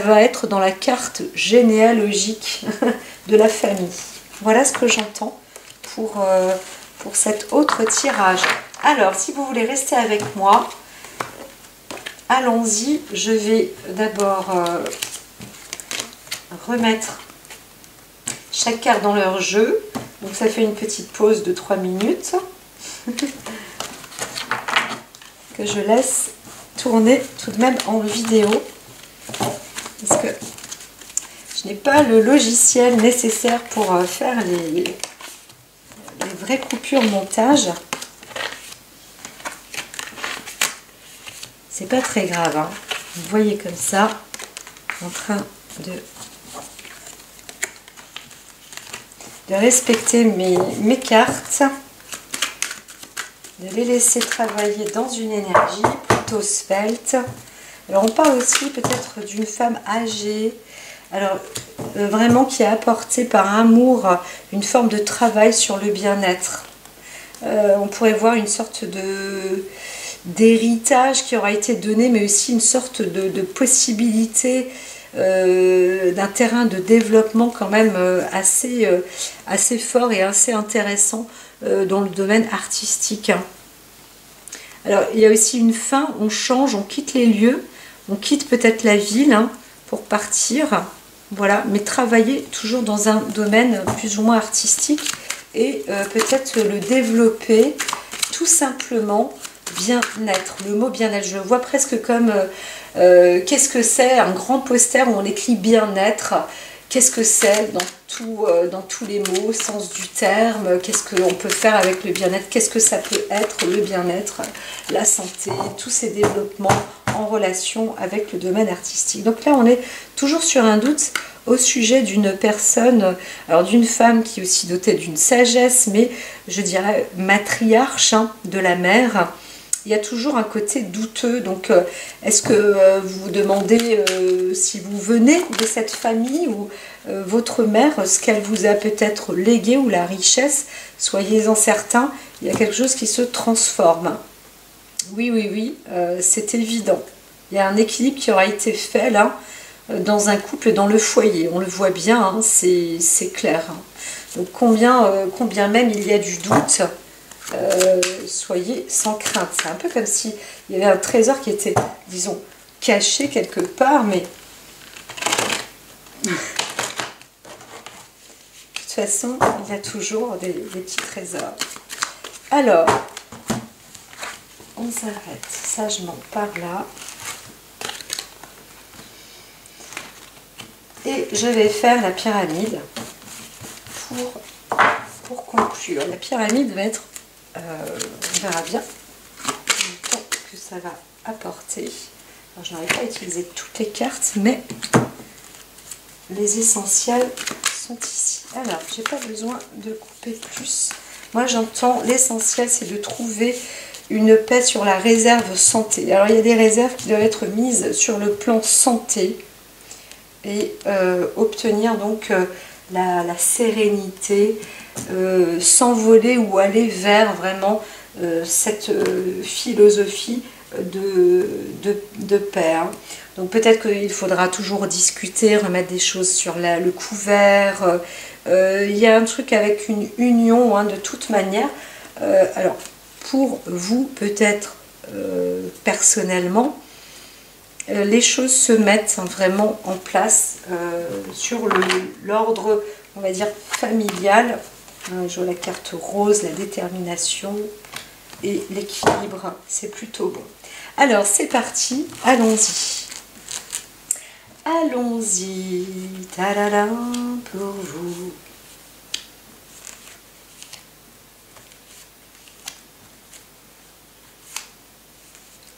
va être dans la carte généalogique de la famille. Voilà ce que j'entends pour cet autre tirage. Alors, si vous voulez rester avec moi, allons-y. Je vais d'abord remettre chaque carte dans leur jeu. Donc ça fait une petite pause de 3 minutes que je laisse tourner tout de même en vidéo parce que je n'ai pas le logiciel nécessaire pour faire les vraies coupures montage. C'est pas très grave, hein. Vous voyez comme ça, en train de respecter mes cartes, de les laisser travailler dans une énergie plutôt svelte. Alors on parle aussi peut-être d'une femme âgée, alors vraiment qui a apporté par amour une forme de travail sur le bien-être. On pourrait voir une sorte d'héritage qui aura été donné, mais aussi une sorte de possibilité d'un terrain de développement quand même assez fort et assez intéressant dans le domaine artistique. Alors il y a aussi une fin, on change, on quitte les lieux, on quitte peut-être la ville, hein, pour partir, voilà, mais travailler toujours dans un domaine plus ou moins artistique et peut-être le développer tout simplement. Bien-être, le mot bien-être, je le vois presque comme qu'est-ce que c'est un grand poster où on écrit bien-être, qu'est-ce que c'est dans tous les mots, sens du terme, qu'est-ce qu'on peut faire avec le bien-être, qu'est-ce que ça peut être le bien-être, la santé, tous ces développements en relation avec le domaine artistique. Donc là on est toujours sur un doute au sujet d'une personne, alors d'une femme qui est aussi dotée d'une sagesse, mais je dirais matriarche, hein, de la mère. Il y a toujours un côté douteux, donc est-ce que vous vous demandez si vous venez de cette famille ou votre mère, ce qu'elle vous a peut-être légué ou la richesse, soyez-en certains, il y a quelque chose qui se transforme. Oui, c'est évident. Il y a un équilibre qui aura été fait là, dans un couple, dans le foyer, on le voit bien, hein, c'est clair. Hein. Donc combien même il y a du doute, soyez sans crainte. C'est un peu comme s'il y avait un trésor qui était, disons, caché quelque part, mais de toute façon, il y a toujours des petits trésors. Alors, on s'arrête sagement par là. Et je vais faire la pyramide pour conclure. La pyramide va être, on verra bien le temps que ça va apporter. Alors, je n'aurais pas utilisé toutes les cartes, mais les essentiels sont ici. Alors, j'ai pas besoin de couper plus. Moi, j'entends l'essentiel, c'est de trouver une paix sur la réserve santé. Alors, il y a des réserves qui doivent être mises sur le plan santé et obtenir donc la sérénité, s'envoler ou aller vers vraiment cette philosophie de paix. Hein. Donc peut-être qu'il faudra toujours discuter, remettre des choses sur le couvert. Il y a un truc avec une union, hein, de toute manière. Alors pour vous peut-être personnellement, les choses se mettent vraiment en place sur l'ordre, on va dire, familial. Je vois la carte rose, la détermination et l'équilibre, c'est plutôt bon. Alors c'est parti, allons-y. Allons-y, ta-da-da, pour vous.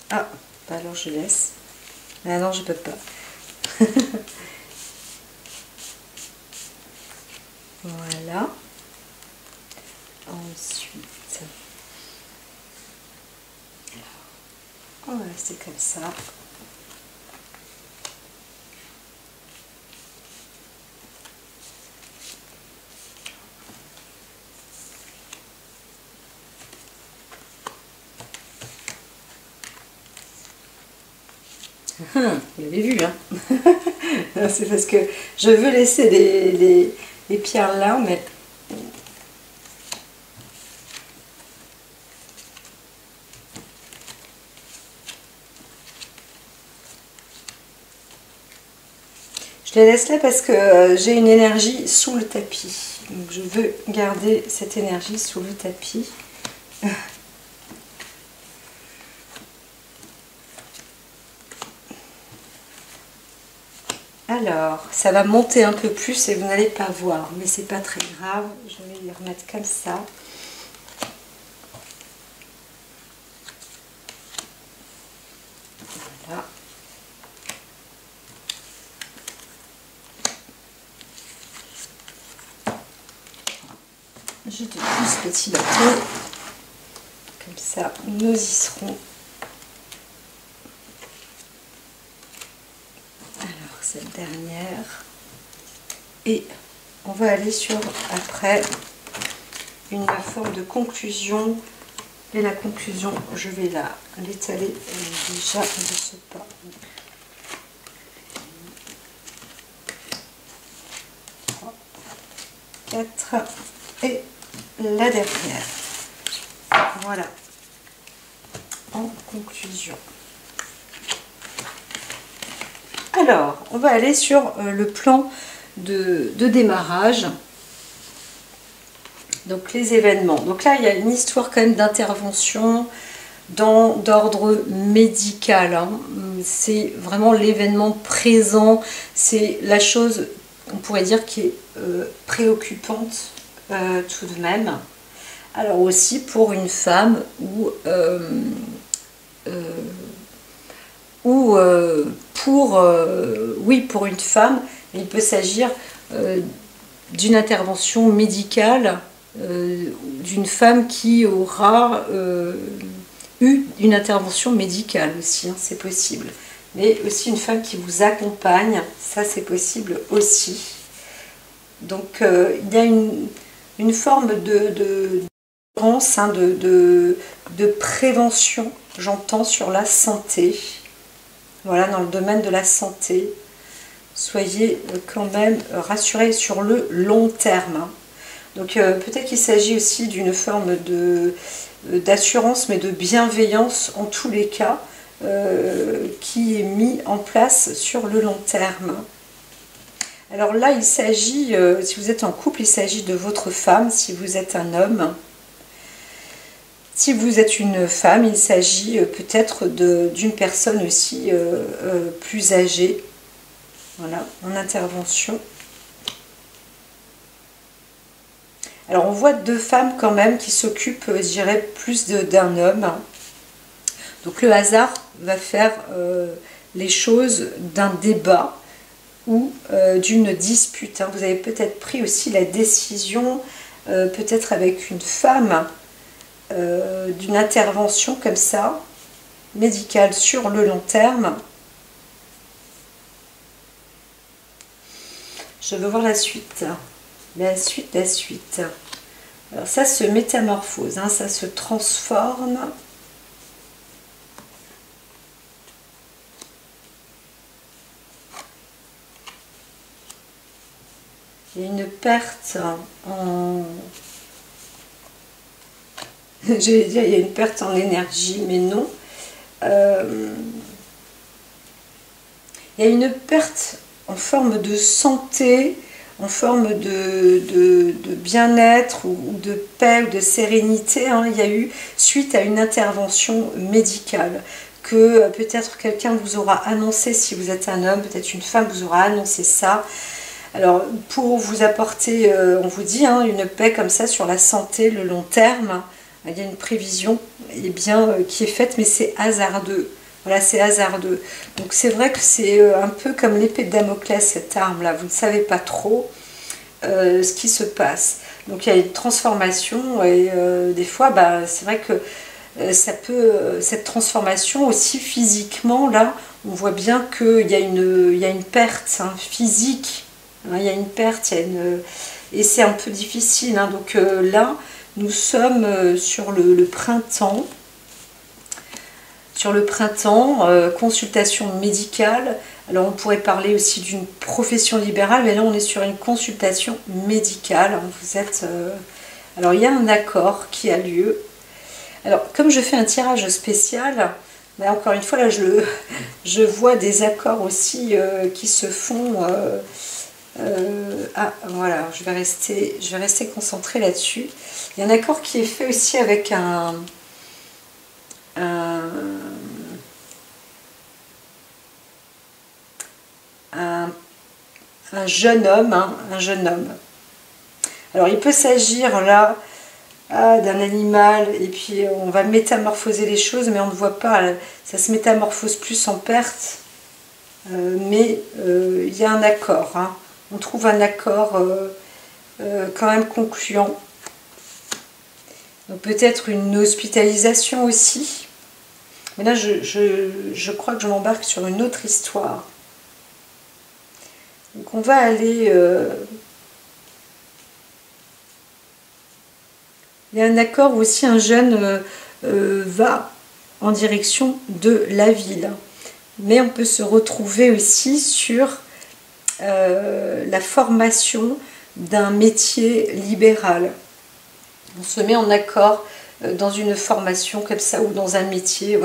Ah, bah alors je laisse. Ah non, je peux pas. Voilà. Ensuite, on va rester comme ça. Vous l'avez vu, hein. C'est parce que je veux laisser les pierres là, mais je les laisse là parce que j'ai une énergie sous le tapis. Donc je veux garder cette énergie sous le tapis. Alors, ça va monter un peu plus et vous n'allez pas voir, mais c'est pas très grave. Je vais les remettre comme ça. Voilà. Je te pousse petit bateau. Comme ça, nous y serons. Cette dernière, et on va aller sur après une forme de conclusion, et la conclusion je vais l'étaler déjà de ce pas. 3, 4 et la dernière. Voilà, en conclusion. Alors, on va aller sur le plan de démarrage. Donc, les événements. Donc là, il y a une histoire quand même d'intervention d'ordre médical. Hein. C'est vraiment l'événement présent. C'est la chose, on pourrait dire, qui est préoccupante tout de même. Alors aussi pour une femme oui, pour une femme, il peut s'agir d'une intervention médicale, d'une femme qui aura eu une intervention médicale aussi, hein, c'est possible. Mais aussi une femme qui vous accompagne, ça c'est possible aussi. Donc il y a une forme de prévention, j'entends, sur la santé. Voilà, dans le domaine de la santé, soyez quand même rassurés sur le long terme. Hein. Donc peut-être qu'il s'agit aussi d'une forme d'assurance, mais de bienveillance en tous les cas, qui est mis en place sur le long terme. Alors là, il s'agit, si vous êtes en couple, il s'agit de votre femme, si vous êtes un homme. Si vous êtes une femme, il s'agit peut-être d'une personne aussi plus âgée. Voilà, en intervention. Alors on voit deux femmes quand même qui s'occupent, je dirais, plus d'un homme. Donc le hasard va faire les choses d'un débat ou d'une dispute. Hein. Vous avez peut-être pris aussi la décision, peut-être avec une femme, d'une intervention comme ça, médicale sur le long terme. Je veux voir la suite. La suite, la suite. Alors ça se métamorphose, hein, ça se transforme. Il y a une perte en... J'allais dire, il y a une perte en énergie, mais non. Il y a une perte en forme de santé, en forme de bien-être ou de paix ou de sérénité. Hein. Il y a eu, suite à une intervention médicale, que peut-être quelqu'un vous aura annoncé, si vous êtes un homme, peut-être une femme vous aura annoncé ça. Alors, pour vous apporter, on vous dit, hein, une paix comme ça sur la santé, le long terme, il y a une prévision qui est faite, mais c'est hasardeux. Voilà, c'est hasardeux. Donc c'est vrai que c'est un peu comme l'épée de Damoclès, cette arme-là. Vous ne savez pas trop ce qui se passe. Donc il y a une transformation et des fois, c'est vrai que cette transformation aussi physiquement, là, on voit bien qu'il y a une perte physique. Hein, il y a une perte, et c'est un peu difficile. Hein, donc là, nous sommes sur le printemps. Sur le printemps, consultation médicale. Alors on pourrait parler aussi d'une profession libérale, mais là on est sur une consultation médicale. Vous êtes, alors il y a un accord qui a lieu. Alors comme je fais un tirage spécial, encore une fois là je vois des accords aussi qui se font. Ah voilà, je vais rester concentrée là-dessus. Il y a un accord qui est fait aussi avec un jeune homme, hein, un jeune homme. Alors il peut s'agir là d'un animal, et puis on va métamorphoser les choses, mais on ne voit pas, ça se métamorphose plus en perte, mais il y a un accord, hein. On trouve un accord quand même concluant. Donc peut-être une hospitalisation aussi. Mais là, je crois que je m'embarque sur une autre histoire. Donc on va aller... il y a un accord où aussi un jeune va en direction de la ville. Mais on peut se retrouver aussi sur la formation d'un métier libéral. On se met en accord dans une formation comme ça, ou dans un métier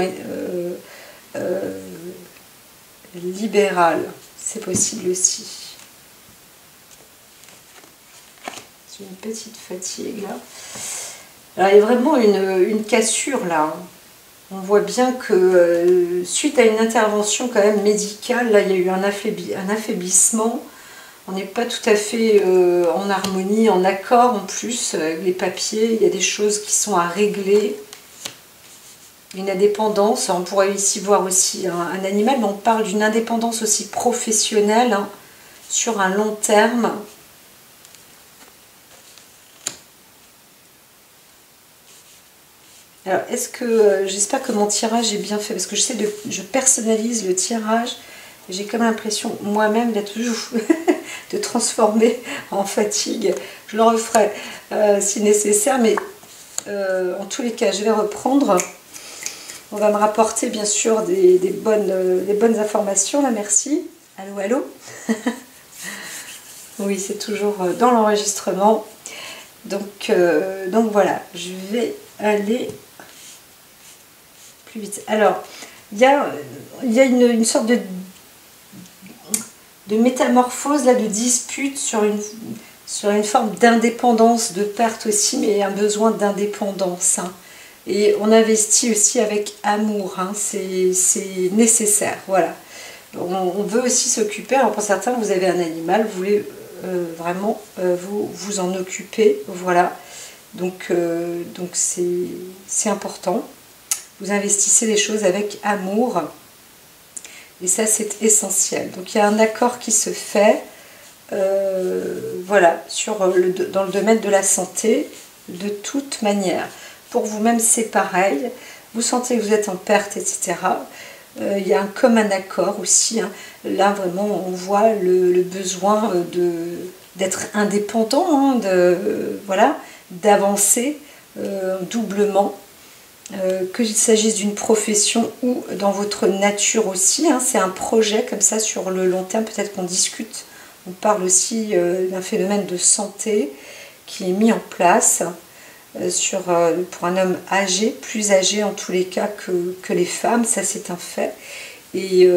libéral. C'est possible aussi. J'ai une petite fatigue là. Alors, il y a vraiment une cassure là. On voit bien que suite à une intervention quand même médicale, là il y a eu un affaiblissement. On n'est pas tout à fait en harmonie, en accord en plus avec les papiers. Il y a des choses qui sont à régler. Une indépendance, on pourrait ici voir aussi un animal, mais on parle d'une indépendance aussi professionnelle, hein, sur un long terme. Alors, est-ce que j'espère que mon tirage est bien fait, parce que je personnalise le tirage, et j'ai comme l'impression moi-même d'être toujours de transformer en fatigue. Je le referai si nécessaire, mais en tous les cas, je vais reprendre. On va me rapporter bien sûr des bonnes informations, là, merci. Allô, allô. Oui, c'est toujours dans l'enregistrement. Donc voilà, je vais aller plus vite. Alors, il y a une sorte de métamorphose, là, de dispute sur une forme d'indépendance, de perte aussi, mais un besoin d'indépendance. Hein. Et on investit aussi avec amour, hein, c'est nécessaire, voilà. On veut aussi s'occuper, alors pour certains, vous avez un animal, vous voulez vraiment vous en occuper, voilà. Donc c'est important. Vous investissez les choses avec amour. Et ça, c'est essentiel. Donc, il y a un accord qui se fait, voilà, dans le domaine de la santé, de toute manière. Pour vous-même, c'est pareil. Vous sentez que vous êtes en perte, etc. Il y a comme un accord aussi. Hein. Là, vraiment, on voit le besoin d'être indépendant, hein, voilà, d'avancer doublement. Qu'il s'agisse d'une profession ou dans votre nature aussi, hein, c'est un projet comme ça sur le long terme, peut-être qu'on discute, on parle aussi d'un phénomène de santé qui est mis en place pour un homme âgé, plus âgé en tous les cas que les femmes, ça c'est un fait, et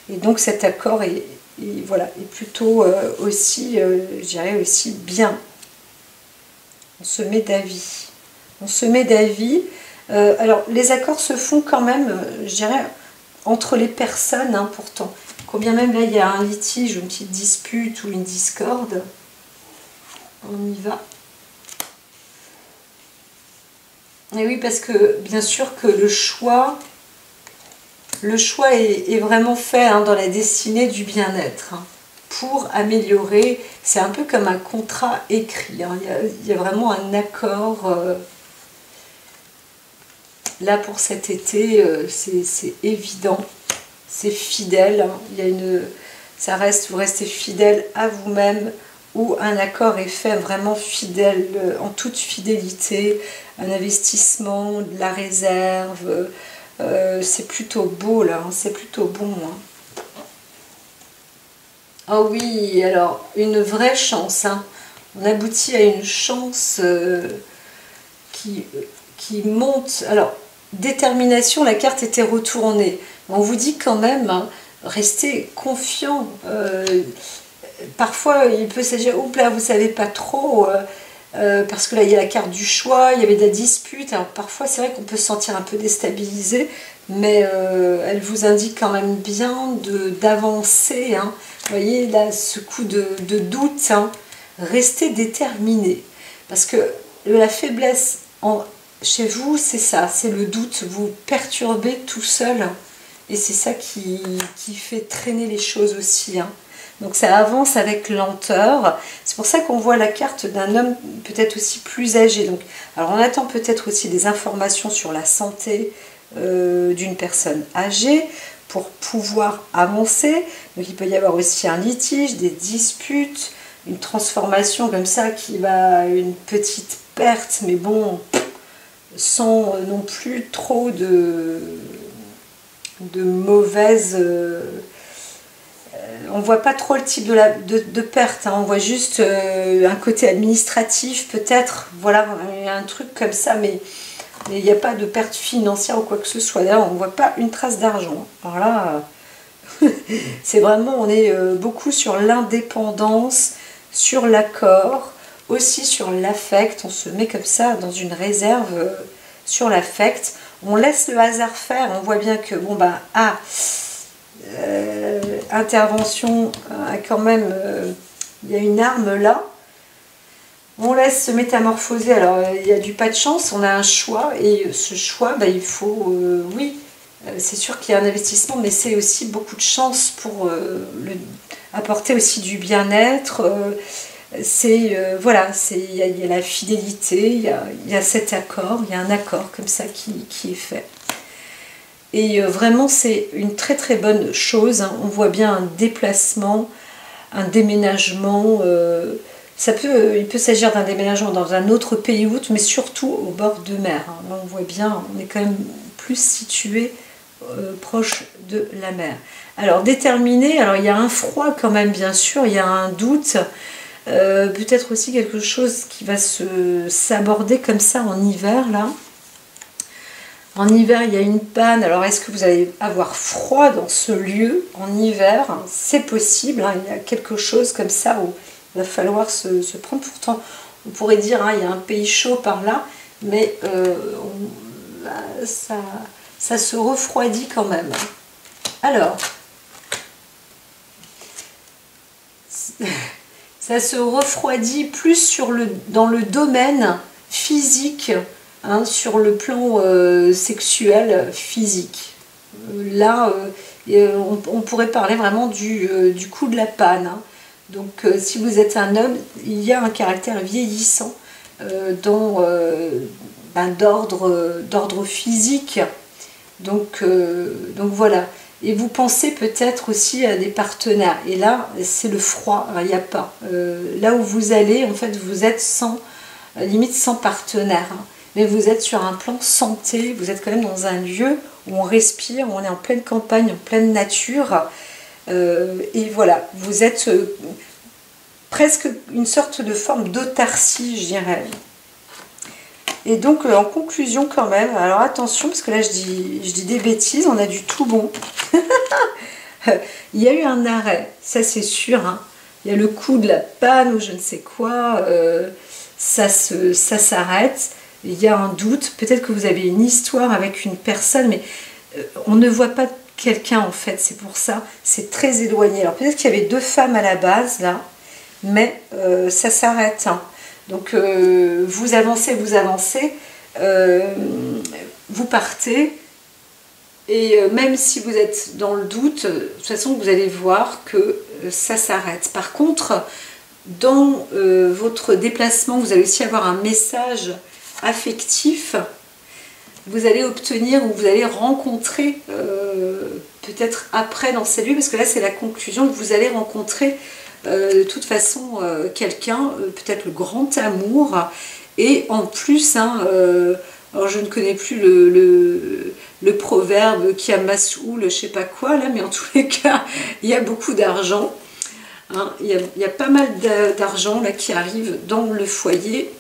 donc cet accord voilà, est plutôt aussi, je dirais aussi bien, on se met d'avis. Alors, les accords se font quand même, je dirais, entre les personnes, hein, pourtant. Combien même là, il y a un litige, une petite dispute ou une discorde. On y va. Et oui, parce que, bien sûr que le choix est vraiment fait, hein, dans la destinée du bien-être. Hein, pour améliorer, c'est un peu comme un contrat écrit. Hein, il y a vraiment un accord... Là, pour cet été, c'est évident, c'est fidèle. Hein. Vous restez fidèle à vous-même, où un accord est fait vraiment fidèle, en toute fidélité, un investissement, de la réserve. C'est plutôt beau, là, hein, c'est plutôt bon. Hein. Ah oui, alors, une vraie chance. Hein. On aboutit à une chance qui monte. Alors, détermination, la carte était retournée. On vous dit quand même, hein, restez confiant. Parfois, il peut s'agir, oups là, vous savez pas trop, parce que là, il y a la carte du choix, il y avait de la dispute. Alors, parfois, c'est vrai qu'on peut se sentir un peu déstabilisé, mais elle vous indique quand même bien d'avancer. Hein. Vous voyez, là, ce coup de doute, hein, restez déterminé. Parce que la faiblesse chez vous, c'est ça, c'est le doute, vous perturbez tout seul, et c'est ça qui fait traîner les choses aussi. Hein. Donc ça avance avec lenteur, c'est pour ça qu'on voit la carte d'un homme peut-être aussi plus âgé. Donc, alors on attend peut-être aussi des informations sur la santé d'une personne âgée pour pouvoir avancer. Donc il peut y avoir aussi un litige, des disputes, une transformation comme ça qui va, une petite perte, mais bon... sans non plus trop de mauvaises... on voit pas trop le type de perte, hein, on voit juste un côté administratif peut-être, voilà, un truc comme ça, mais il n'y a pas de perte financière ou quoi que ce soit. D'ailleurs, on ne voit pas une trace d'argent. Alors là, c'est vraiment, on est beaucoup sur l'indépendance, sur l'accord, aussi sur l'affect. On se met comme ça dans une réserve sur l'affect. On laisse le hasard faire. On voit bien que, bon, bah, intervention, quand même, il y a une arme là. On laisse se métamorphoser. Alors, il y a du pas de chance, on a un choix, et ce choix, bah, il faut, oui, c'est sûr qu'il y a un investissement, mais c'est aussi beaucoup de chance pour apporter aussi du bien-être. Voilà, il y a la fidélité, il y a cet accord, il y a un accord comme ça qui est fait. Et vraiment, c'est une très très bonne chose. Hein. On voit bien un déplacement, un déménagement. Il peut s'agir d'un déménagement dans un autre pays ou autre, mais surtout au bord de mer. Hein. Là, on voit bien, on est quand même plus situé proche de la mer. Alors, déterminé, alors il y a un froid quand même, bien sûr, il y a un doute. Peut-être aussi quelque chose qui va s'aborder comme ça en hiver, là. En hiver, il y a une panne. Alors, est-ce que vous allez avoir froid dans ce lieu en hiver? C'est possible. Hein, il y a quelque chose comme ça où il va falloir se prendre. Pourtant, on pourrait dire hein, il y a un pays chaud par là, mais ça se refroidit quand même. Alors, ça se refroidit plus dans le domaine physique. Hein, sur le plan sexuel, physique. Là, on pourrait parler vraiment du coup de la panne. Hein. Donc, si vous êtes un homme, il y a un caractère vieillissant d'ordre physique. Donc voilà. Et vous pensez peut-être aussi à des partenaires. Et là, c'est le froid. Il n'y a pas. Là où vous allez, en fait, vous êtes limite sans partenaire. Hein. Mais vous êtes sur un plan santé, vous êtes quand même dans un lieu où on respire, où on est en pleine campagne, en pleine nature. Et voilà, vous êtes presque une sorte de forme d'autarcie, je dirais. Et donc, en conclusion quand même, alors attention, parce que là je dis des bêtises, on a du tout bon. Il y a eu un arrêt, ça c'est sûr. Hein. Il y a le coup de la panne ou je ne sais quoi, ça s'arrête. Il y a un doute, peut-être que vous avez une histoire avec une personne, mais on ne voit pas quelqu'un en fait, c'est pour ça, c'est très éloigné. Alors peut-être qu'il y avait 2 femmes à la base là, mais ça s'arrête. Hein. Donc vous avancez, vous partez, et même si vous êtes dans le doute, de toute façon vous allez voir que ça s'arrête. Par contre, dans votre déplacement, vous allez aussi avoir un message affectif, vous allez obtenir ou vous allez rencontrer peut-être après dans ces lieux, parce que là c'est la conclusion, que vous allez rencontrer de toute façon quelqu'un, peut-être le grand amour, et en plus, hein, alors je ne connais plus le proverbe qui a Massoul, je sais pas quoi là, mais en tous les cas, il y a beaucoup d'argent, hein, il y a pas mal d'argent là qui arrive dans le foyer.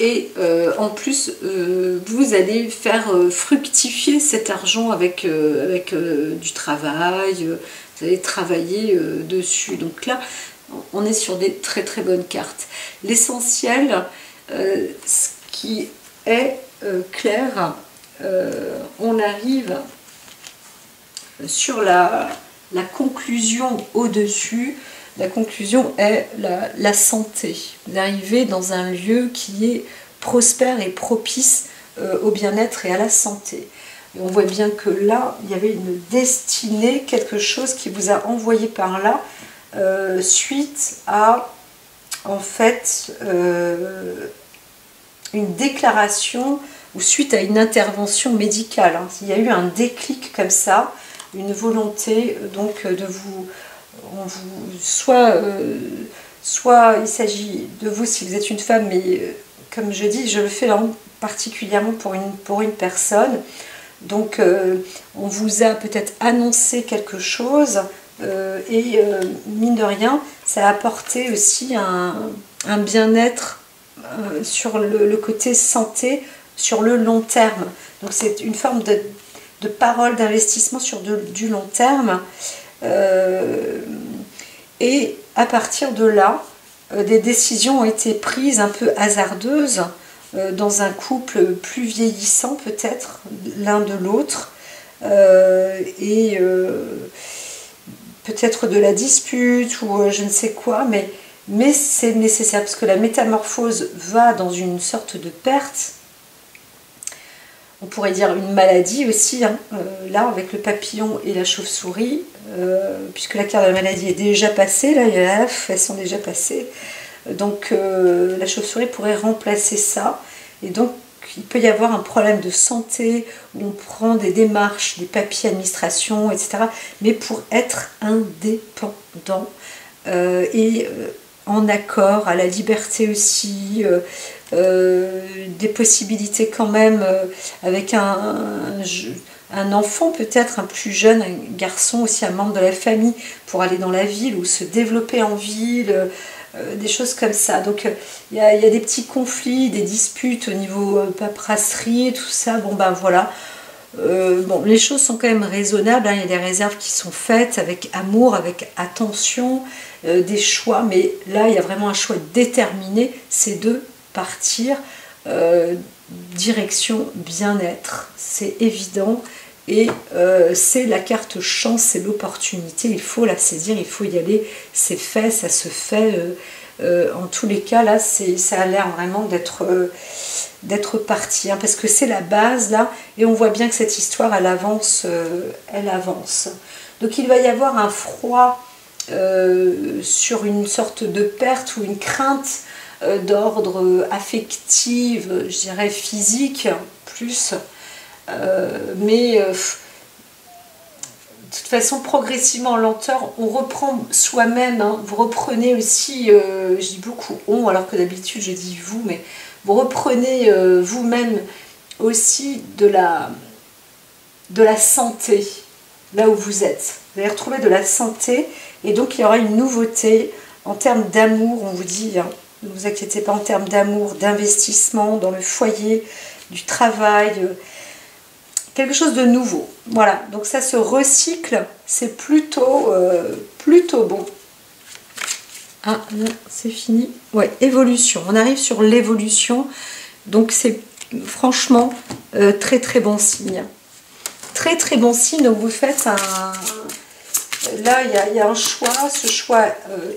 Et en plus, vous allez faire fructifier cet argent avec du travail, vous allez travailler dessus. Donc là, on est sur des très très bonnes cartes. L'essentiel, ce qui est clair, on arrive sur la conclusion au-dessus. La conclusion est la santé. Vous arrivez dans un lieu qui est prospère et propice au bien-être et à la santé. Et on voit bien que là, il y avait une destinée, quelque chose qui vous a envoyé par là, suite à, en fait, une déclaration ou suite à une intervention médicale. Hein. Il y a eu un déclic comme ça, une volonté donc de vous... soit il s'agit de vous si vous êtes une femme, mais comme je dis, je le fais là particulièrement pour une personne. Donc on vous a peut-être annoncé quelque chose et mine de rien, ça a apporté aussi un bien-être sur le côté santé sur le long terme. Donc c'est une forme de parole d'investissement sur du long terme. Et à partir de là, des décisions ont été prises un peu hasardeuses dans un couple plus vieillissant peut-être l'un de l'autre, et peut-être de la dispute ou je ne sais quoi, mais c'est nécessaire parce que la métamorphose va dans une sorte de perte. On pourrait dire une maladie aussi, hein, là avec le papillon et la chauve-souris, puisque la carte de la maladie est déjà passée, là elles sont déjà passées, donc la chauve-souris pourrait remplacer ça, et donc il peut y avoir un problème de santé, où on prend des démarches, des papiers administration, etc., mais pour être indépendant, et en accord à la liberté aussi, des possibilités quand même avec un enfant peut-être, un plus jeune, un garçon aussi, un membre de la famille, pour aller dans la ville ou se développer en ville, des choses comme ça. Donc il y a des petits conflits, des disputes au niveau paperasserie et tout ça. Bon ben voilà. Bon, les choses sont quand même raisonnables, hein. Il y a des réserves qui sont faites avec amour, avec attention, des choix, mais là il y a vraiment un choix déterminé, c'est de partir direction bien-être, c'est évident, et c'est la carte chance, c'est l'opportunité, il faut la saisir, il faut y aller, c'est fait, ça se fait. En tous les cas, là, ça a l'air vraiment d'être parti, hein, parce que c'est la base, là, et on voit bien que cette histoire, elle avance, elle avance. Donc, il va y avoir un froid sur une sorte de perte ou une crainte d'ordre affectif, je dirais physique, plus, mais... de toute façon, progressivement en lenteur, on reprend soi-même, hein. Vous reprenez aussi, je dis beaucoup on, alors que d'habitude je dis vous, mais vous reprenez vous-même aussi de la santé, là où vous êtes. Vous allez retrouver de la santé, et donc il y aura une nouveauté en termes d'amour, on vous dit, hein, ne vous inquiétez pas, en termes d'amour, d'investissement dans le foyer, du travail, quelque chose de nouveau. Voilà, donc ça se recycle, c'est plutôt bon. Ah non, c'est fini. Ouais, évolution, on arrive sur l'évolution, donc c'est franchement très très bon signe. Très très bon signe, donc vous faites un... Là, il y a un choix, ce choix,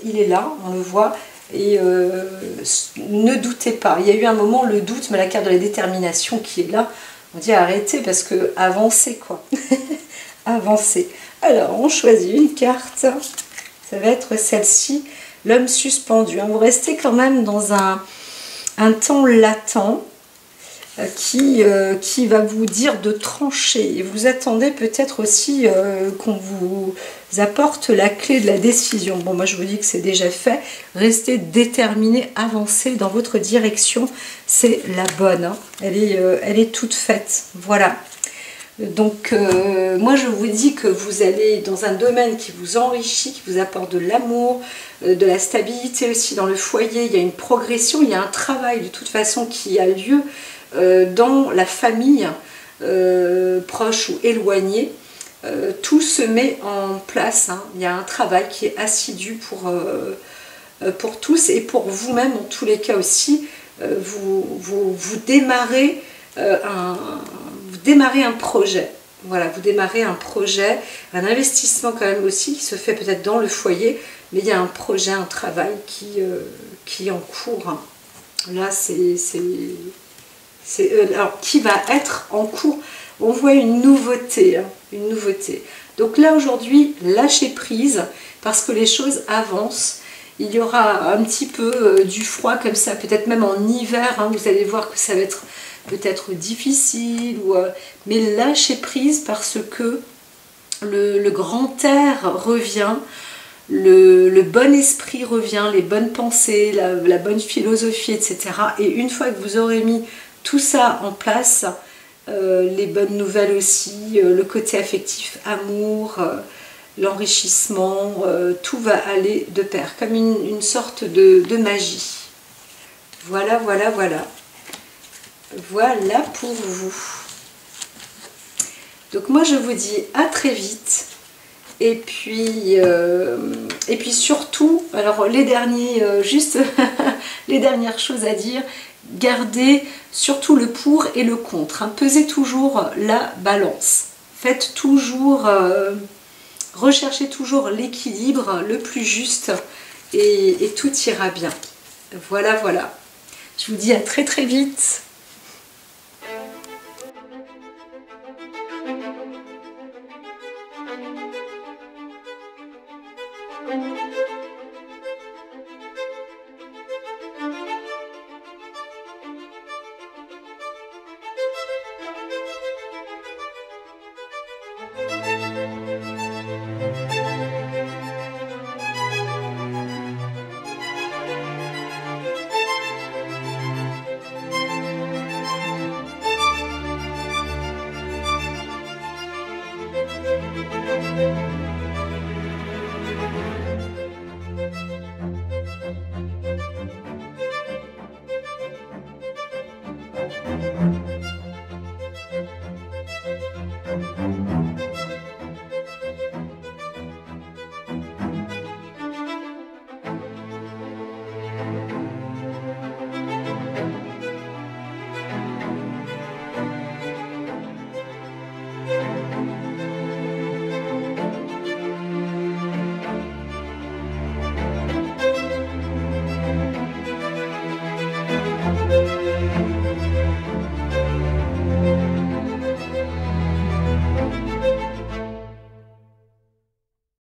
il est là, on le voit, et ne doutez pas. Il y a eu un moment, le doute, mais la carte de la détermination qui est là, on dit arrêtez parce que avancez quoi. Avancez. Alors on choisit une carte. Ça va être celle-ci, l'homme suspendu. Vous restez quand même dans un temps latent qui va vous dire de trancher. Et vous attendez peut-être aussi qu'on vous apporte la clé de la décision. Bon, moi je vous dis que c'est déjà fait. Restez déterminé, avancez dans votre direction. C'est la bonne, hein. Elle est toute faite. Voilà. Donc moi je vous dis que vous allez dans un domaine qui vous enrichit, qui vous apporte de l'amour, de la stabilité aussi dans le foyer. Il y a une progression, il y a un travail de toute façon qui a lieu dans la famille, proche ou éloignée. Tout se met en place, hein. Il y a un travail qui est assidu pour tous et pour vous-même en tous les cas aussi. Vous démarrez un projet. Voilà, vous démarrez un projet, un investissement quand même aussi qui se fait peut-être dans le foyer, mais il y a un projet, un travail qui est en cours. Là, alors, qui va être en cours. On voit une nouveauté, hein, une nouveauté. Donc là, aujourd'hui, lâchez prise, parce que les choses avancent. Il y aura un petit peu du froid comme ça, peut-être même en hiver, hein, vous allez voir que ça va être peut-être difficile, mais lâchez prise parce que le grand air revient, le bon esprit revient, les bonnes pensées, la bonne philosophie, etc. Et une fois que vous aurez mis tout ça en place, les bonnes nouvelles aussi, le côté affectif, amour, l'enrichissement, tout va aller de pair, comme une sorte de magie. Voilà, voilà, voilà. Voilà pour vous. Donc moi je vous dis à très vite. Et puis surtout, alors les derniers, juste les dernières choses à dire, gardez surtout le pour et le contre, hein. Pesez toujours la balance. Faites toujours, recherchez toujours l'équilibre le plus juste et tout ira bien. Voilà, voilà. Je vous dis à très très vite.